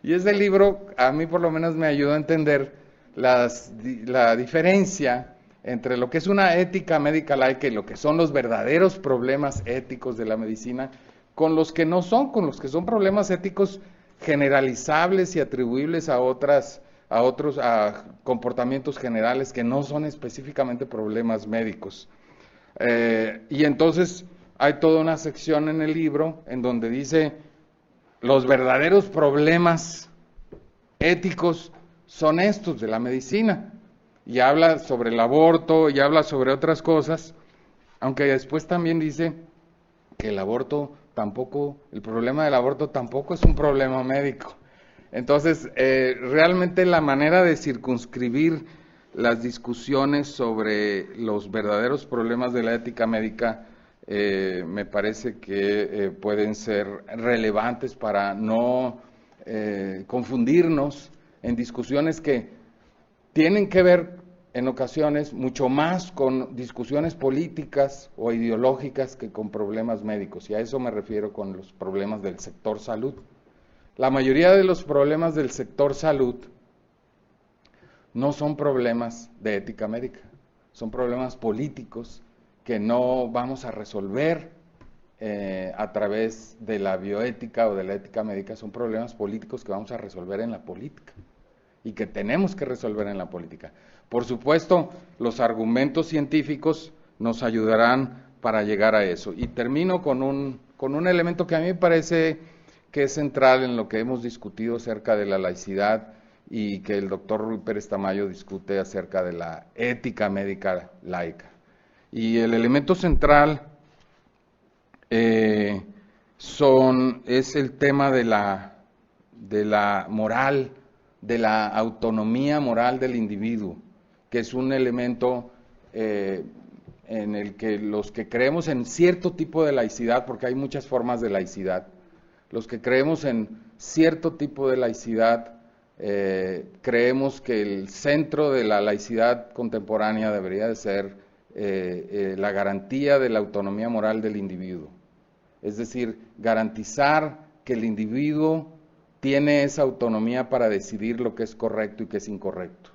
Y ese libro a mí por lo menos me ayudó a entender la diferencia entre lo que es una ética médica laica y lo que son los verdaderos problemas éticos de la medicina, con los que no son, con los que son problemas éticos generalizables y atribuibles a otros comportamientos generales que no son específicamente problemas médicos. Y entonces hay toda una sección en el libro en donde dice los verdaderos problemas éticos son estos de la medicina, y habla sobre el aborto y habla sobre otras cosas, aunque después también dice que el problema del aborto tampoco es un problema médico. Entonces, realmente la manera de circunscribir las discusiones sobre los verdaderos problemas de la ética médica me parece que pueden ser relevantes para no confundirnos en discusiones que tienen que ver en ocasiones mucho más con discusiones políticas o ideológicas que con problemas médicos, y a eso me refiero con los problemas del sector salud. La mayoría de los problemas del sector salud no son problemas de ética médica, son problemas políticos que no vamos a resolver a través de la bioética o de la ética médica, son problemas políticos que vamos a resolver en la política y que tenemos que resolver en la política. Por supuesto, los argumentos científicos nos ayudarán para llegar a eso. Y termino con un elemento que a mí me parece que es central en lo que hemos discutido acerca de la laicidad y que el doctor Ruy Pérez Tamayo discute acerca de la ética médica laica. Y el elemento central es el tema de la moral, de la autonomía moral del individuo, que es un elemento en el que los que creemos en cierto tipo de laicidad, porque hay muchas formas de laicidad, los que creemos en cierto tipo de laicidad, creemos que el centro de la laicidad contemporánea debería de ser la garantía de la autonomía moral del individuo. Es decir, garantizar que el individuo tiene esa autonomía para decidir lo que es correcto y que es incorrecto.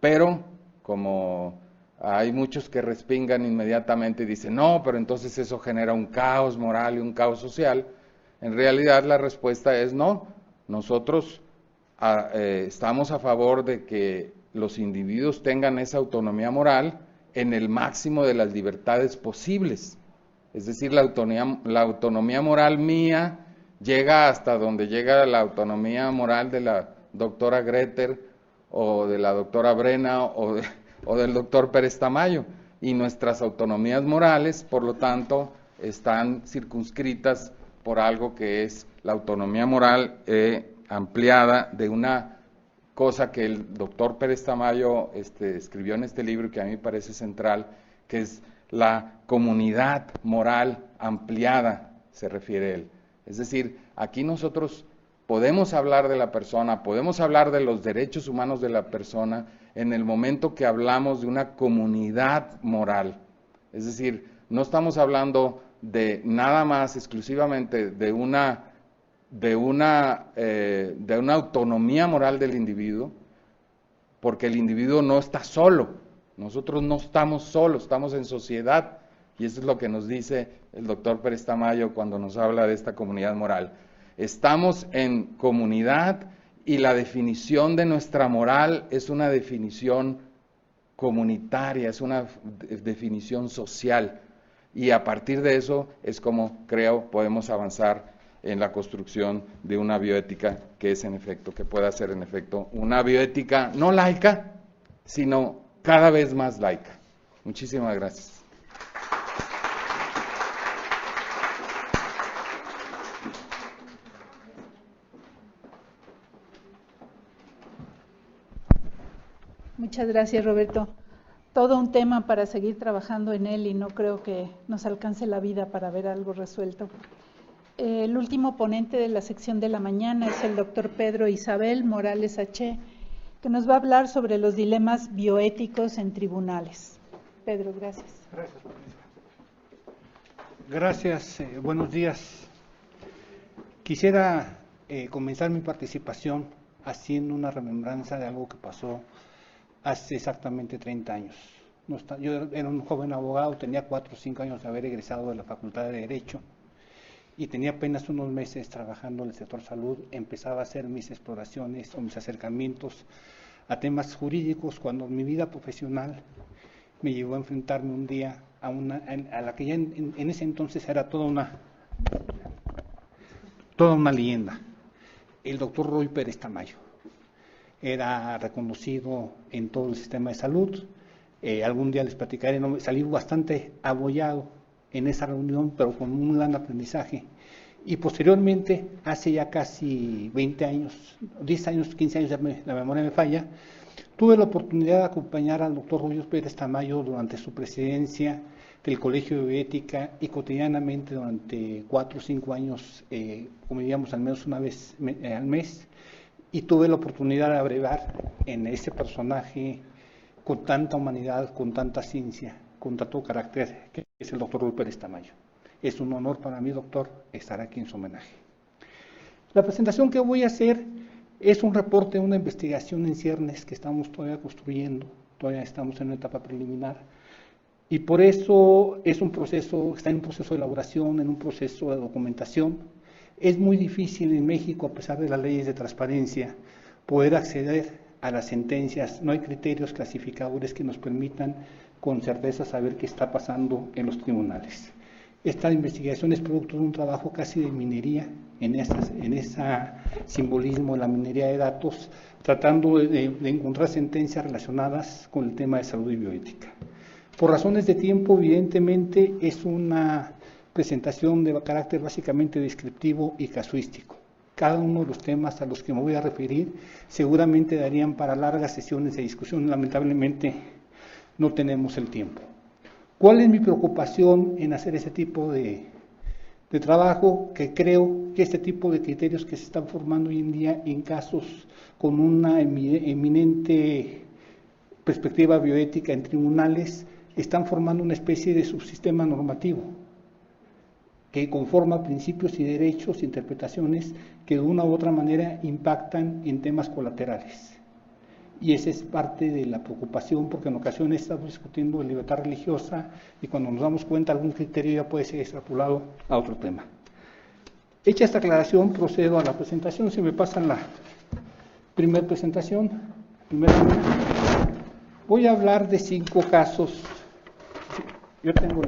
Pero, como hay muchos que respingan inmediatamente y dicen, no, pero entonces eso genera un caos moral y un caos social, en realidad la respuesta es no. Nosotros estamos a favor de que los individuos tengan esa autonomía moral en el máximo de las libertades posibles. Es decir, la autonomía moral mía llega hasta donde llega la autonomía moral de la doctora Greter o de la doctora Brena o del doctor Pérez Tamayo, y nuestras autonomías morales, por lo tanto, están circunscritas por algo que es la autonomía moral ampliada de una cosa que el doctor Pérez Tamayo escribió en este libro, que a mí me parece central, que es la comunidad moral ampliada, se refiere él. Es decir, aquí nosotros podemos hablar de la persona, podemos hablar de los derechos humanos de la persona en el momento que hablamos de una comunidad moral. Es decir, no estamos hablando de nada más exclusivamente de una autonomía moral del individuo, porque el individuo no está solo. Nosotros no estamos solos, estamos en sociedad, y eso es lo que nos dice el doctor Pérez Tamayo cuando nos habla de esta comunidad moral. Estamos en comunidad y la definición de nuestra moral es una definición comunitaria, es una definición social, y a partir de eso es como creo podemos avanzar en la construcción de una bioética que es en efecto, que pueda ser en efecto una bioética no laica, sino cada vez más laica. Muchísimas gracias. Muchas gracias, Roberto. Todo un tema para seguir trabajando en él y no creo que nos alcance la vida para ver algo resuelto. El último ponente de la sección de la mañana es el doctor Pedro Isabel Morales H., que nos va a hablar sobre los dilemas bioéticos en tribunales. Pedro, gracias. Gracias, buenos días. Quisiera comenzar mi participación haciendo una remembranza de algo que pasó hace exactamente 30 años. Yo era un joven abogado, tenía 4 o 5 años de haber egresado de la Facultad de Derecho, y tenía apenas unos meses trabajando en el sector salud, empezaba a hacer mis exploraciones o mis acercamientos a temas jurídicos, cuando mi vida profesional me llevó a enfrentarme un día a la que ya en ese entonces era toda una leyenda, el doctor Ruy Pérez Tamayo. Era reconocido en todo el sistema de salud. Algún día les platicaré, salí bastante abollado en esa reunión, pero con un gran aprendizaje. Y posteriormente, hace ya casi 20 años, 10 años, 15 años, la memoria me falla, tuve la oportunidad de acompañar al doctor Ruy Pérez Tamayo durante su presidencia del Colegio de Bioética y cotidianamente durante 4 o 5 años, como diríamos, al menos una vez al mes, y tuve la oportunidad de abrevar en ese personaje con tanta humanidad, con tanta ciencia, con tanto carácter, que es el doctor Ruy Pérez Tamayo. Es un honor para mí, doctor, estar aquí en su homenaje. La presentación que voy a hacer es un reporte, una investigación en ciernes que estamos todavía construyendo, todavía estamos en una etapa preliminar, y por eso es un proceso, está en un proceso de elaboración, en un proceso de documentación. Es muy difícil en México, a pesar de las leyes de transparencia, poder acceder a las sentencias. No hay criterios clasificadores que nos permitan con certeza saber qué está pasando en los tribunales. Esta investigación es producto de un trabajo casi de minería, en ese simbolismo de la minería de datos, tratando de encontrar sentencias relacionadas con el tema de salud y bioética. Por razones de tiempo, evidentemente, es una presentación de carácter básicamente descriptivo y casuístico. Cada uno de los temas a los que me voy a referir seguramente darían para largas sesiones de discusión. Lamentablemente no tenemos el tiempo. ¿Cuál es mi preocupación en hacer ese tipo de trabajo? Que creo que este tipo de criterios que se están formando hoy en día en casos con una eminente perspectiva bioética en tribunales están formando una especie de subsistema normativo que conforma principios y derechos, interpretaciones que de una u otra manera impactan en temas colaterales. Y esa es parte de la preocupación, porque en ocasiones estamos discutiendo de libertad religiosa y cuando nos damos cuenta algún criterio ya puede ser extrapolado a otro tema. Hecha esta aclaración, procedo a la presentación. Si me pasan la primera presentación, voy a hablar de 5 casos. Yo tengo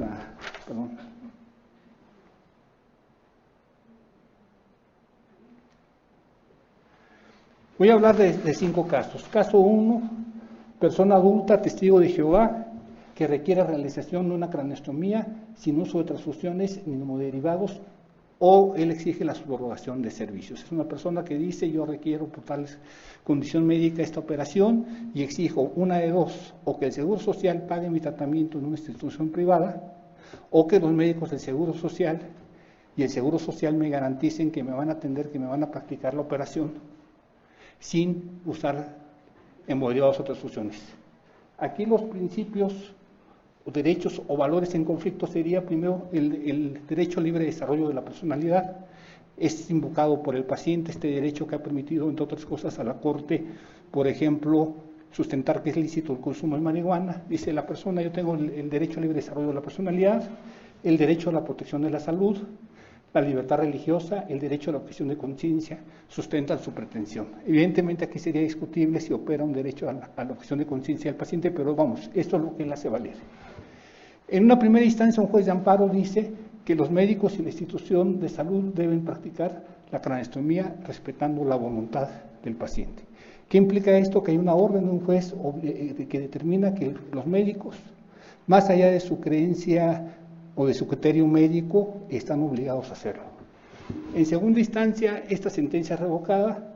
Voy a hablar de 5 casos. Caso 1, persona adulta, testigo de Jehová, que requiere realización de una craneostomía sin uso de transfusiones ni hemoderivados, o él exige la subrogación de servicios. Es una persona que dice: yo requiero por tal condición médica esta operación y exijo una de dos: o que el Seguro Social pague mi tratamiento en una institución privada, o que los médicos del Seguro Social y el Seguro Social me garanticen que me van a atender, que me van a practicar la operación sin usar hemoderivados o transfusiones. Aquí los principios, derechos o valores en conflicto sería primero el derecho al libre desarrollo de la personalidad. Es invocado por el paciente este derecho que ha permitido, entre otras cosas, a la Corte, por ejemplo, sustentar que es lícito el consumo de marihuana. Dice la persona: yo tengo el derecho al libre desarrollo de la personalidad, el derecho a la protección de la salud, la libertad religiosa, el derecho a la objeción de conciencia, sustentan su pretensión. Evidentemente aquí sería discutible si opera un derecho a la objeción de conciencia del paciente, pero vamos, esto es lo que él hace valer. En una primera instancia, un juez de amparo dice que los médicos y la institución de salud deben practicar la craneostomía respetando la voluntad del paciente. ¿Qué implica esto? Que hay una orden de un juez que determina que los médicos, más allá de su creencia o de su criterio médico, están obligados a hacerlo. En segunda instancia, esta sentencia revocada,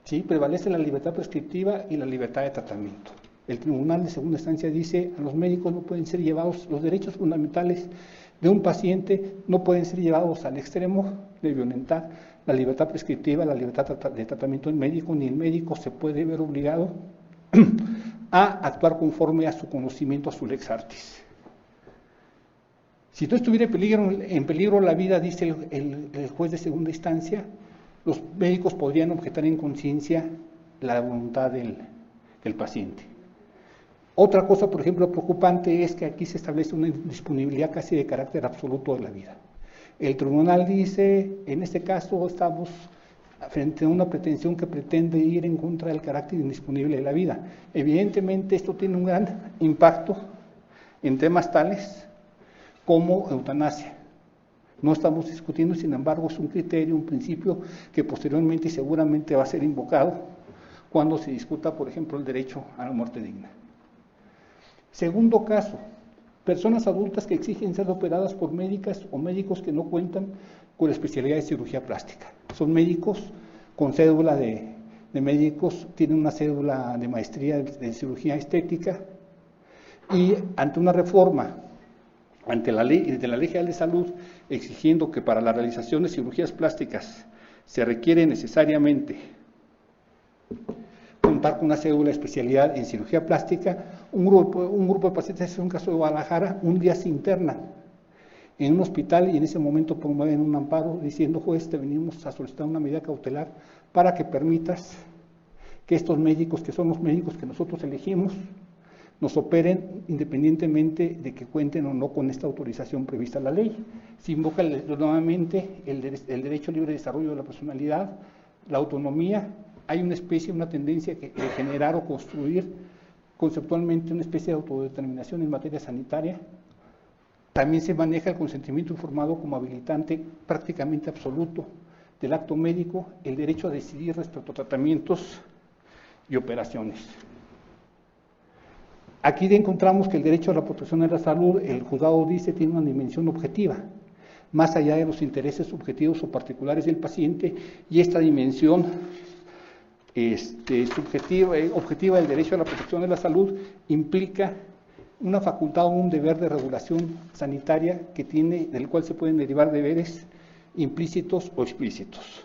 ¿sí?, prevalece la libertad prescriptiva y la libertad de tratamiento. El tribunal de segunda instancia dice: a los médicos no pueden ser llevados, los derechos fundamentales de un paciente no pueden ser llevados al extremo de violentar la libertad prescriptiva, la libertad de tratamiento del médico, ni el médico se puede ver obligado a actuar conforme a su conocimiento, a su lex artis. Si no estuviera en peligro la vida, dice el juez de segunda instancia, los médicos podrían objetar en conciencia la voluntad del paciente. Otra cosa, por ejemplo, preocupante es que aquí se establece una indisponibilidad casi de carácter absoluto de la vida. El tribunal dice, en este caso estamos frente a una pretensión que pretende ir en contra del carácter indisponible de la vida. Evidentemente esto tiene un gran impacto en temas tales como eutanasia. No estamos discutiendo, sin embargo, es un criterio, un principio que posteriormente y seguramente va a ser invocado cuando se discuta, por ejemplo, el derecho a la muerte digna. Segundo caso, personas adultas que exigen ser operadas por médicas o médicos que no cuentan con la especialidad de cirugía plástica. Son médicos con cédula de médicos, tienen una cédula de maestría de cirugía estética y ante una reforma, ante la ley de la Ley General de Salud, exigiendo que para la realización de cirugías plásticas se requiere necesariamente contar con una cédula de especialidad en cirugía plástica, un grupo de pacientes, en un caso de Guadalajara, un día se internan en un hospital y en ese momento promueven un amparo diciendo: juez, te venimos a solicitar una medida cautelar para que permitas que estos médicos, que son los médicos que nosotros elegimos, nos operen independientemente de que cuenten o no con esta autorización prevista en la ley. Se invoca nuevamente el derecho al libre desarrollo de la personalidad, la autonomía. Hay una tendencia de generar o construir conceptualmente una especie de autodeterminación en materia sanitaria. También se maneja el consentimiento informado como habilitante prácticamente absoluto del acto médico, el derecho a decidir respecto a tratamientos y operaciones. Aquí encontramos que el derecho a la protección de la salud, el juzgado dice, tiene una dimensión objetiva, más allá de los intereses subjetivos o particulares del paciente, y esta dimensión objetiva del derecho a la protección de la salud implica una facultad o un deber de regulación sanitaria que tiene, del cual se pueden derivar deberes implícitos o explícitos.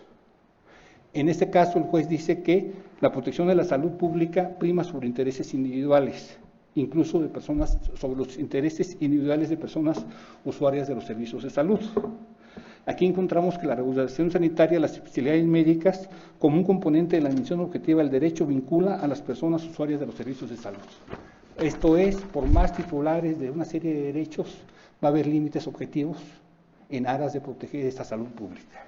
En este caso, el juez dice que la protección de la salud pública prima sobre intereses individuales, incluso de personas, sobre los intereses individuales de personas usuarias de los servicios de salud. Aquí encontramos que la regulación sanitaria, las especialidades médicas, como un componente de la dimensión objetiva del derecho, vincula a las personas usuarias de los servicios de salud. Esto es, por más titulares de una serie de derechos, va a haber límites objetivos en aras de proteger esta salud pública.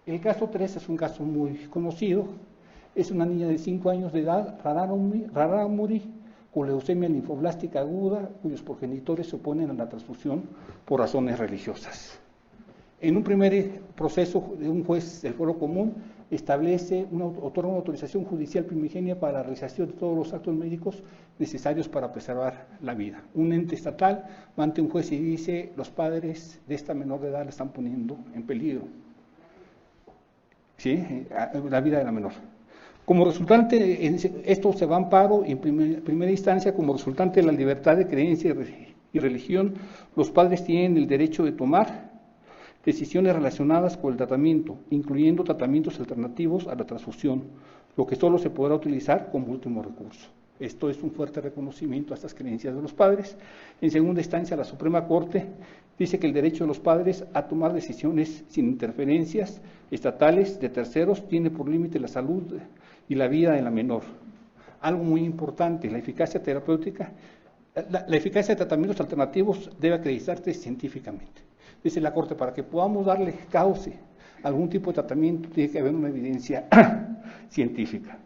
El caso 3 es un caso muy conocido. Es una niña de 5 años de edad, rarámuri, con leucemia linfoblástica aguda, cuyos progenitores se oponen a la transfusión por razones religiosas. En un primer proceso, un juez del Foro Común otorga una autorización judicial primigenia para la realización de todos los actos médicos necesarios para preservar la vida. Un ente estatal va ante un juez y dice: los padres de esta menor de edad la están poniendo en peligro, ¿sí?, la vida de la menor. Como resultante, esto se va a amparo en primera instancia, como resultante de la libertad de creencia y religión, los padres tienen el derecho de tomar decisiones relacionadas con el tratamiento, incluyendo tratamientos alternativos a la transfusión, lo que solo se podrá utilizar como último recurso. Esto es un fuerte reconocimiento a estas creencias de los padres. En segunda instancia, la Suprema Corte dice que el derecho de los padres a tomar decisiones sin interferencias estatales de terceros tiene por límite la salud y la vida de la menor. Algo muy importante, la eficacia terapéutica, la eficacia de tratamientos alternativos debe acreditarse científicamente. Dice la Corte, para que podamos darle cauce a algún tipo de tratamiento, tiene que haber una evidencia científica.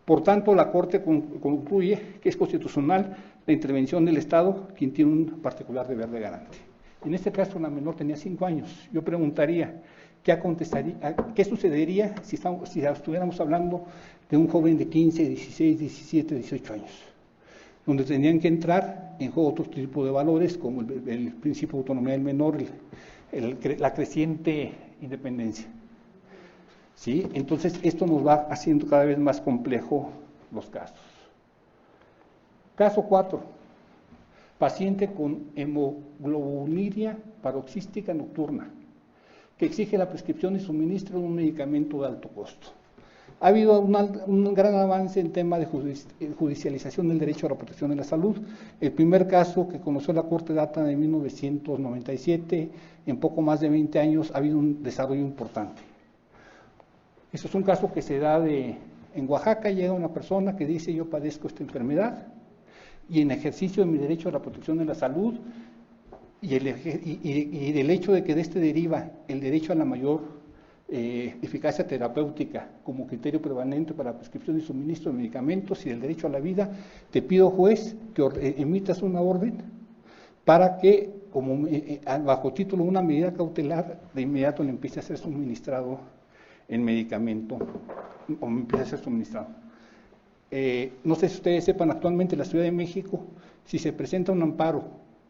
Por tanto, la Corte concluye que es constitucional la intervención del Estado, quien tiene un particular deber de garante. En este caso, la menor tenía 5 años. Yo preguntaría, ¿qué sucedería si estuviéramos hablando de un joven de 15, 16, 17, 18 años? Donde tendrían que entrar en juego otro tipo de valores, como el principio de autonomía del menor, la creciente independencia. ¿Sí? Entonces, esto nos va haciendo cada vez más complejo los casos. Caso 4. Paciente con hemoglobiniuria paroxística nocturna, que exige la prescripción y suministro de un medicamento de alto costo. Ha habido un gran avance en tema de judicialización del derecho a la protección de la salud. El primer caso que conoció la Corte data de 1997, en poco más de 20 años ha habido un desarrollo importante. Esto es un caso que se da en Oaxaca. Llega una persona que dice: yo padezco esta enfermedad y en ejercicio de mi derecho a la protección de la salud y del hecho de que de este deriva el derecho a la mayor eficacia terapéutica como criterio prevalente para la prescripción y suministro de medicamentos y del derecho a la vida, te pido, juez, que emitas una orden para que, como bajo título una medida cautelar, de inmediato le empiece a ser suministrado el medicamento, o me empiece a ser suministrado. No sé si ustedes sepan, actualmente en la Ciudad de México, si se presenta un amparo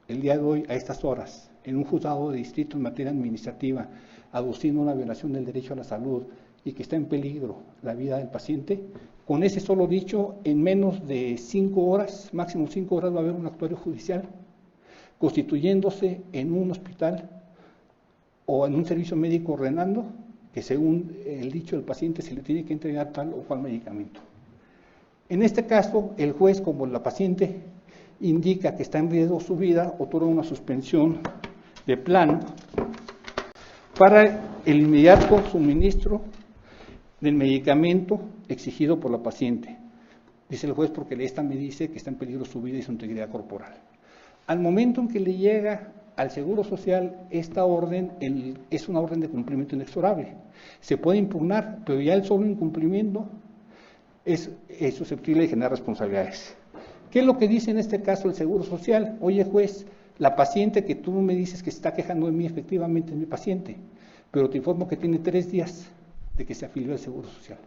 el día de hoy a estas horas en un juzgado de distrito en materia administrativa, aduciendo una violación del derecho a la salud y que está en peligro la vida del paciente, con ese solo dicho, en menos de 5 horas, máximo 5 horas, va a haber un actuario judicial constituyéndose en un hospital o en un servicio médico ordenando que según el dicho del paciente se le tiene que entregar tal o cual medicamento. En este caso, el juez, como la paciente indica que está en riesgo su vida, otorga una suspensión de plano para el inmediato suministro del medicamento exigido por la paciente. Dice el juez porque esta me dice que está en peligro su vida y su integridad corporal. Al momento en que le llega al Seguro Social esta orden, es una orden de cumplimiento inexorable. Se puede impugnar, pero ya el solo incumplimiento es susceptible de generar responsabilidades. ¿Qué es lo que dice en este caso el Seguro Social? Oye, juez, la paciente que tú me dices que se está quejando de mí, efectivamente es mi paciente, pero te informo que tiene 3 días de que se afilió al Seguro Social.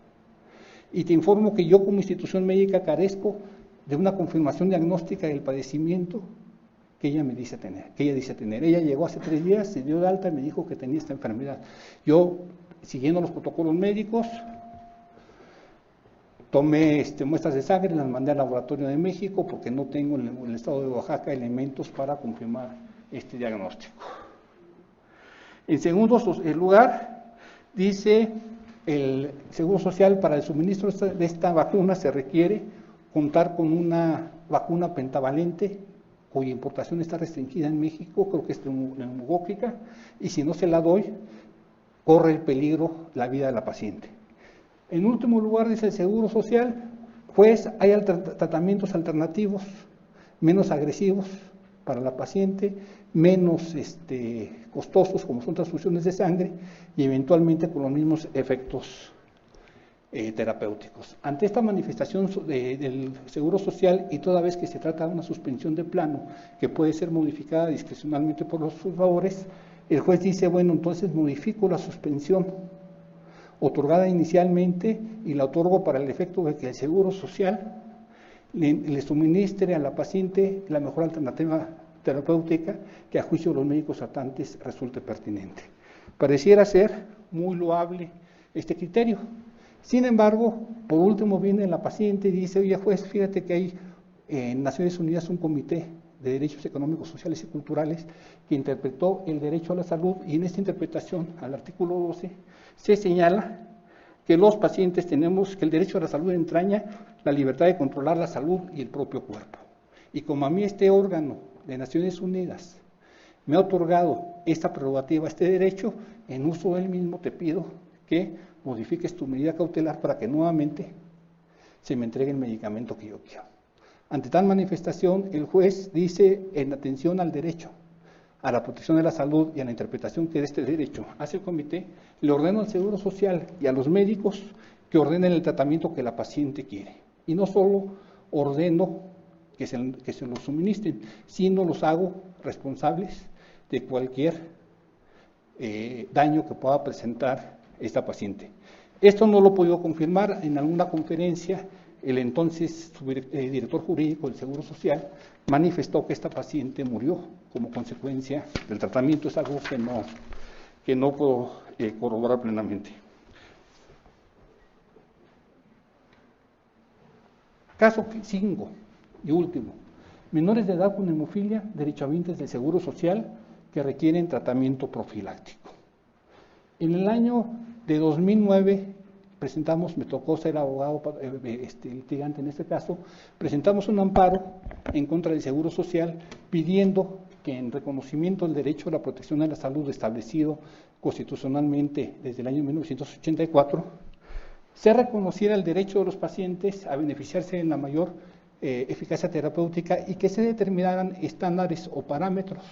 Y te informo que yo como institución médica carezco de una confirmación diagnóstica del padecimiento que ella me dice tener, Ella llegó hace 3 días, se dio de alta y me dijo que tenía esta enfermedad. Yo, siguiendo los protocolos médicos, tomé muestras de sangre, las mandé al laboratorio de México porque no tengo en el estado de Oaxaca elementos para confirmar este diagnóstico. En segundo lugar, dice el Seguro Social, para el suministro de esta vacuna se requiere contar con una vacuna pentavalente cuya importación está restringida en México, creo que es neumocócica, y si no se la doy, corre el peligro la vida de la paciente. En último lugar, dice el Seguro Social, pues hay tratamientos alternativos menos agresivos para la paciente, menos costosos, como son transfusiones de sangre, y eventualmente con los mismos efectos terapéuticos. Ante esta manifestación del Seguro Social, y toda vez que se trata de una suspensión de plano que puede ser modificada discrecionalmente por los favores, el juez dice, bueno, entonces modifico la suspensión otorgada inicialmente y la otorgo para el efecto de que el Seguro Social le suministre a la paciente la mejor alternativa terapéutica que a juicio de los médicos tratantes resulte pertinente. Pareciera ser muy loable este criterio. Sin embargo, por último viene la paciente y dice, oye juez, fíjate que hay en Naciones Unidas un comité de derechos económicos, sociales y culturales que interpretó el derecho a la salud, y en esta interpretación, al artículo 12, se señala que los pacientes tenemos que el derecho a la salud entraña la libertad de controlar la salud y el propio cuerpo. Y como a mí este órgano de Naciones Unidas me ha otorgado esta prerrogativa, este derecho, en uso del mismo te pido que modifiques tu medida cautelar para que nuevamente se me entregue el medicamento que yo quiero. Ante tal manifestación, el juez dice, en atención al derecho a la protección de la salud y a la interpretación que de este derecho hace el comité, le ordeno al Seguro Social y a los médicos que ordenen el tratamiento que la paciente quiere. Y no solo ordeno que se lo suministren, sino los hago responsables de cualquier daño que pueda presentar esta paciente. Esto no lo he podido confirmar. En alguna conferencia, el entonces director jurídico del Seguro Social manifestó que esta paciente murió como consecuencia del tratamiento. Es algo que no puedo corroborar plenamente. Caso 5 y último. Menores de edad con hemofilia, derechohabientes del Seguro Social que requieren tratamiento profiláctico. En el año de 2009 presentamos, me tocó ser abogado litigante en este caso, presentamos un amparo en contra del Seguro Social pidiendo que en reconocimiento del derecho a la protección de la salud establecido constitucionalmente desde el año 1984, se reconociera el derecho de los pacientes a beneficiarse en la mayor eficacia terapéutica y que se determinaran estándares o parámetros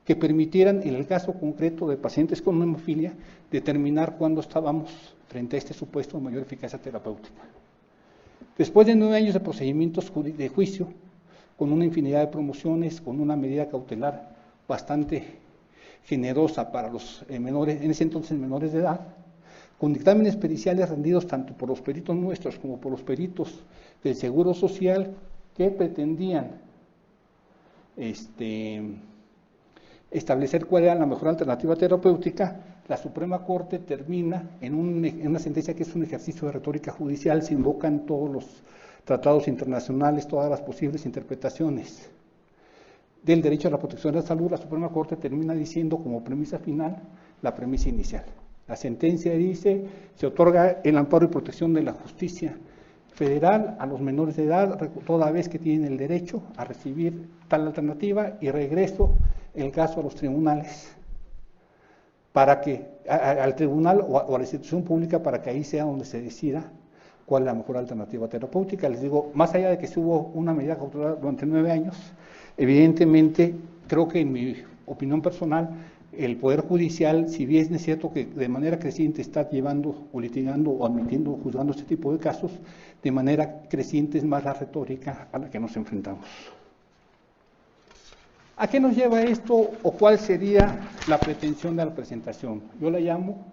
que permitieran, en el caso concreto de pacientes con hemofilia, determinar cuándo estábamos frente a este supuesto de mayor eficacia terapéutica. Después de 9 años de procedimientos de juicio, con una infinidad de promociones, con una medida cautelar bastante generosa para los menores, en ese entonces menores de edad, con dictámenes periciales rendidos tanto por los peritos nuestros como por los peritos del Seguro Social, que pretendían establecer cuál era la mejor alternativa terapéutica, la Suprema Corte termina en una sentencia que es un ejercicio de retórica judicial, se invocan todos los tratados internacionales, todas las posibles interpretaciones del derecho a la protección de la salud. La Suprema Corte termina diciendo como premisa final la premisa inicial. La sentencia dice: se otorga el amparo y protección de la justicia federal a los menores de edad, toda vez que tienen el derecho a recibir tal alternativa, y regreso el caso a los tribunales, para que, al tribunal o a la institución pública, para que ahí sea donde se decida cuál es la mejor alternativa terapéutica. Les digo, más allá de que se hubo una medida cautelar durante 9 años, evidentemente, creo que en mi opinión personal, el Poder Judicial, si bien es cierto que de manera creciente está llevando o litigando o admitiendo o juzgando este tipo de casos, de manera creciente es más la retórica a la que nos enfrentamos. ¿A qué nos lleva esto o cuál sería la pretensión de la presentación? Yo la llamo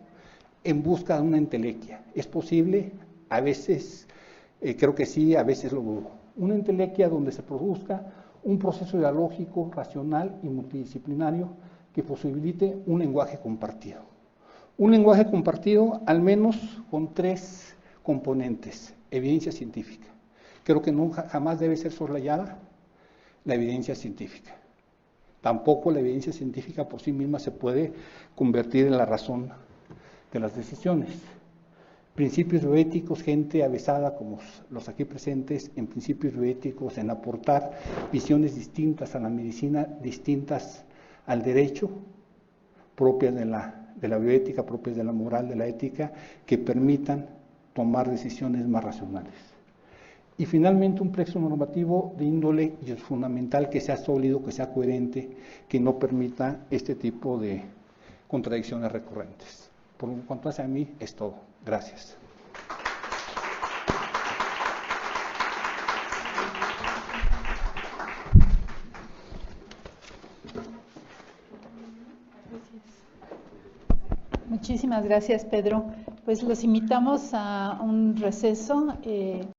en busca de una entelequia. ¿Es posible? A veces creo que sí, a veces lo dudo. Una entelequia donde se produzca un proceso dialógico, racional y multidisciplinario que posibilite un lenguaje compartido. Un lenguaje compartido al menos con 3 componentes. Evidencia científica. Creo que nunca, jamás debe ser soslayada la evidencia científica. Tampoco la evidencia científica por sí misma se puede convertir en la razón de las decisiones. Principios bioéticos, gente avesada como los aquí presentes, en principios bioéticos, en aportar visiones distintas a la medicina, distintas al derecho, propias de la bioética, propias de la moral, de la ética, que permitan tomar decisiones más racionales. Y finalmente un texto normativo de índole y es fundamental que sea sólido, que sea coherente, que no permita este tipo de contradicciones recurrentes. Por cuanto hace a mí, es todo. Gracias. Muchísimas gracias, Pedro. Pues los invitamos a un receso.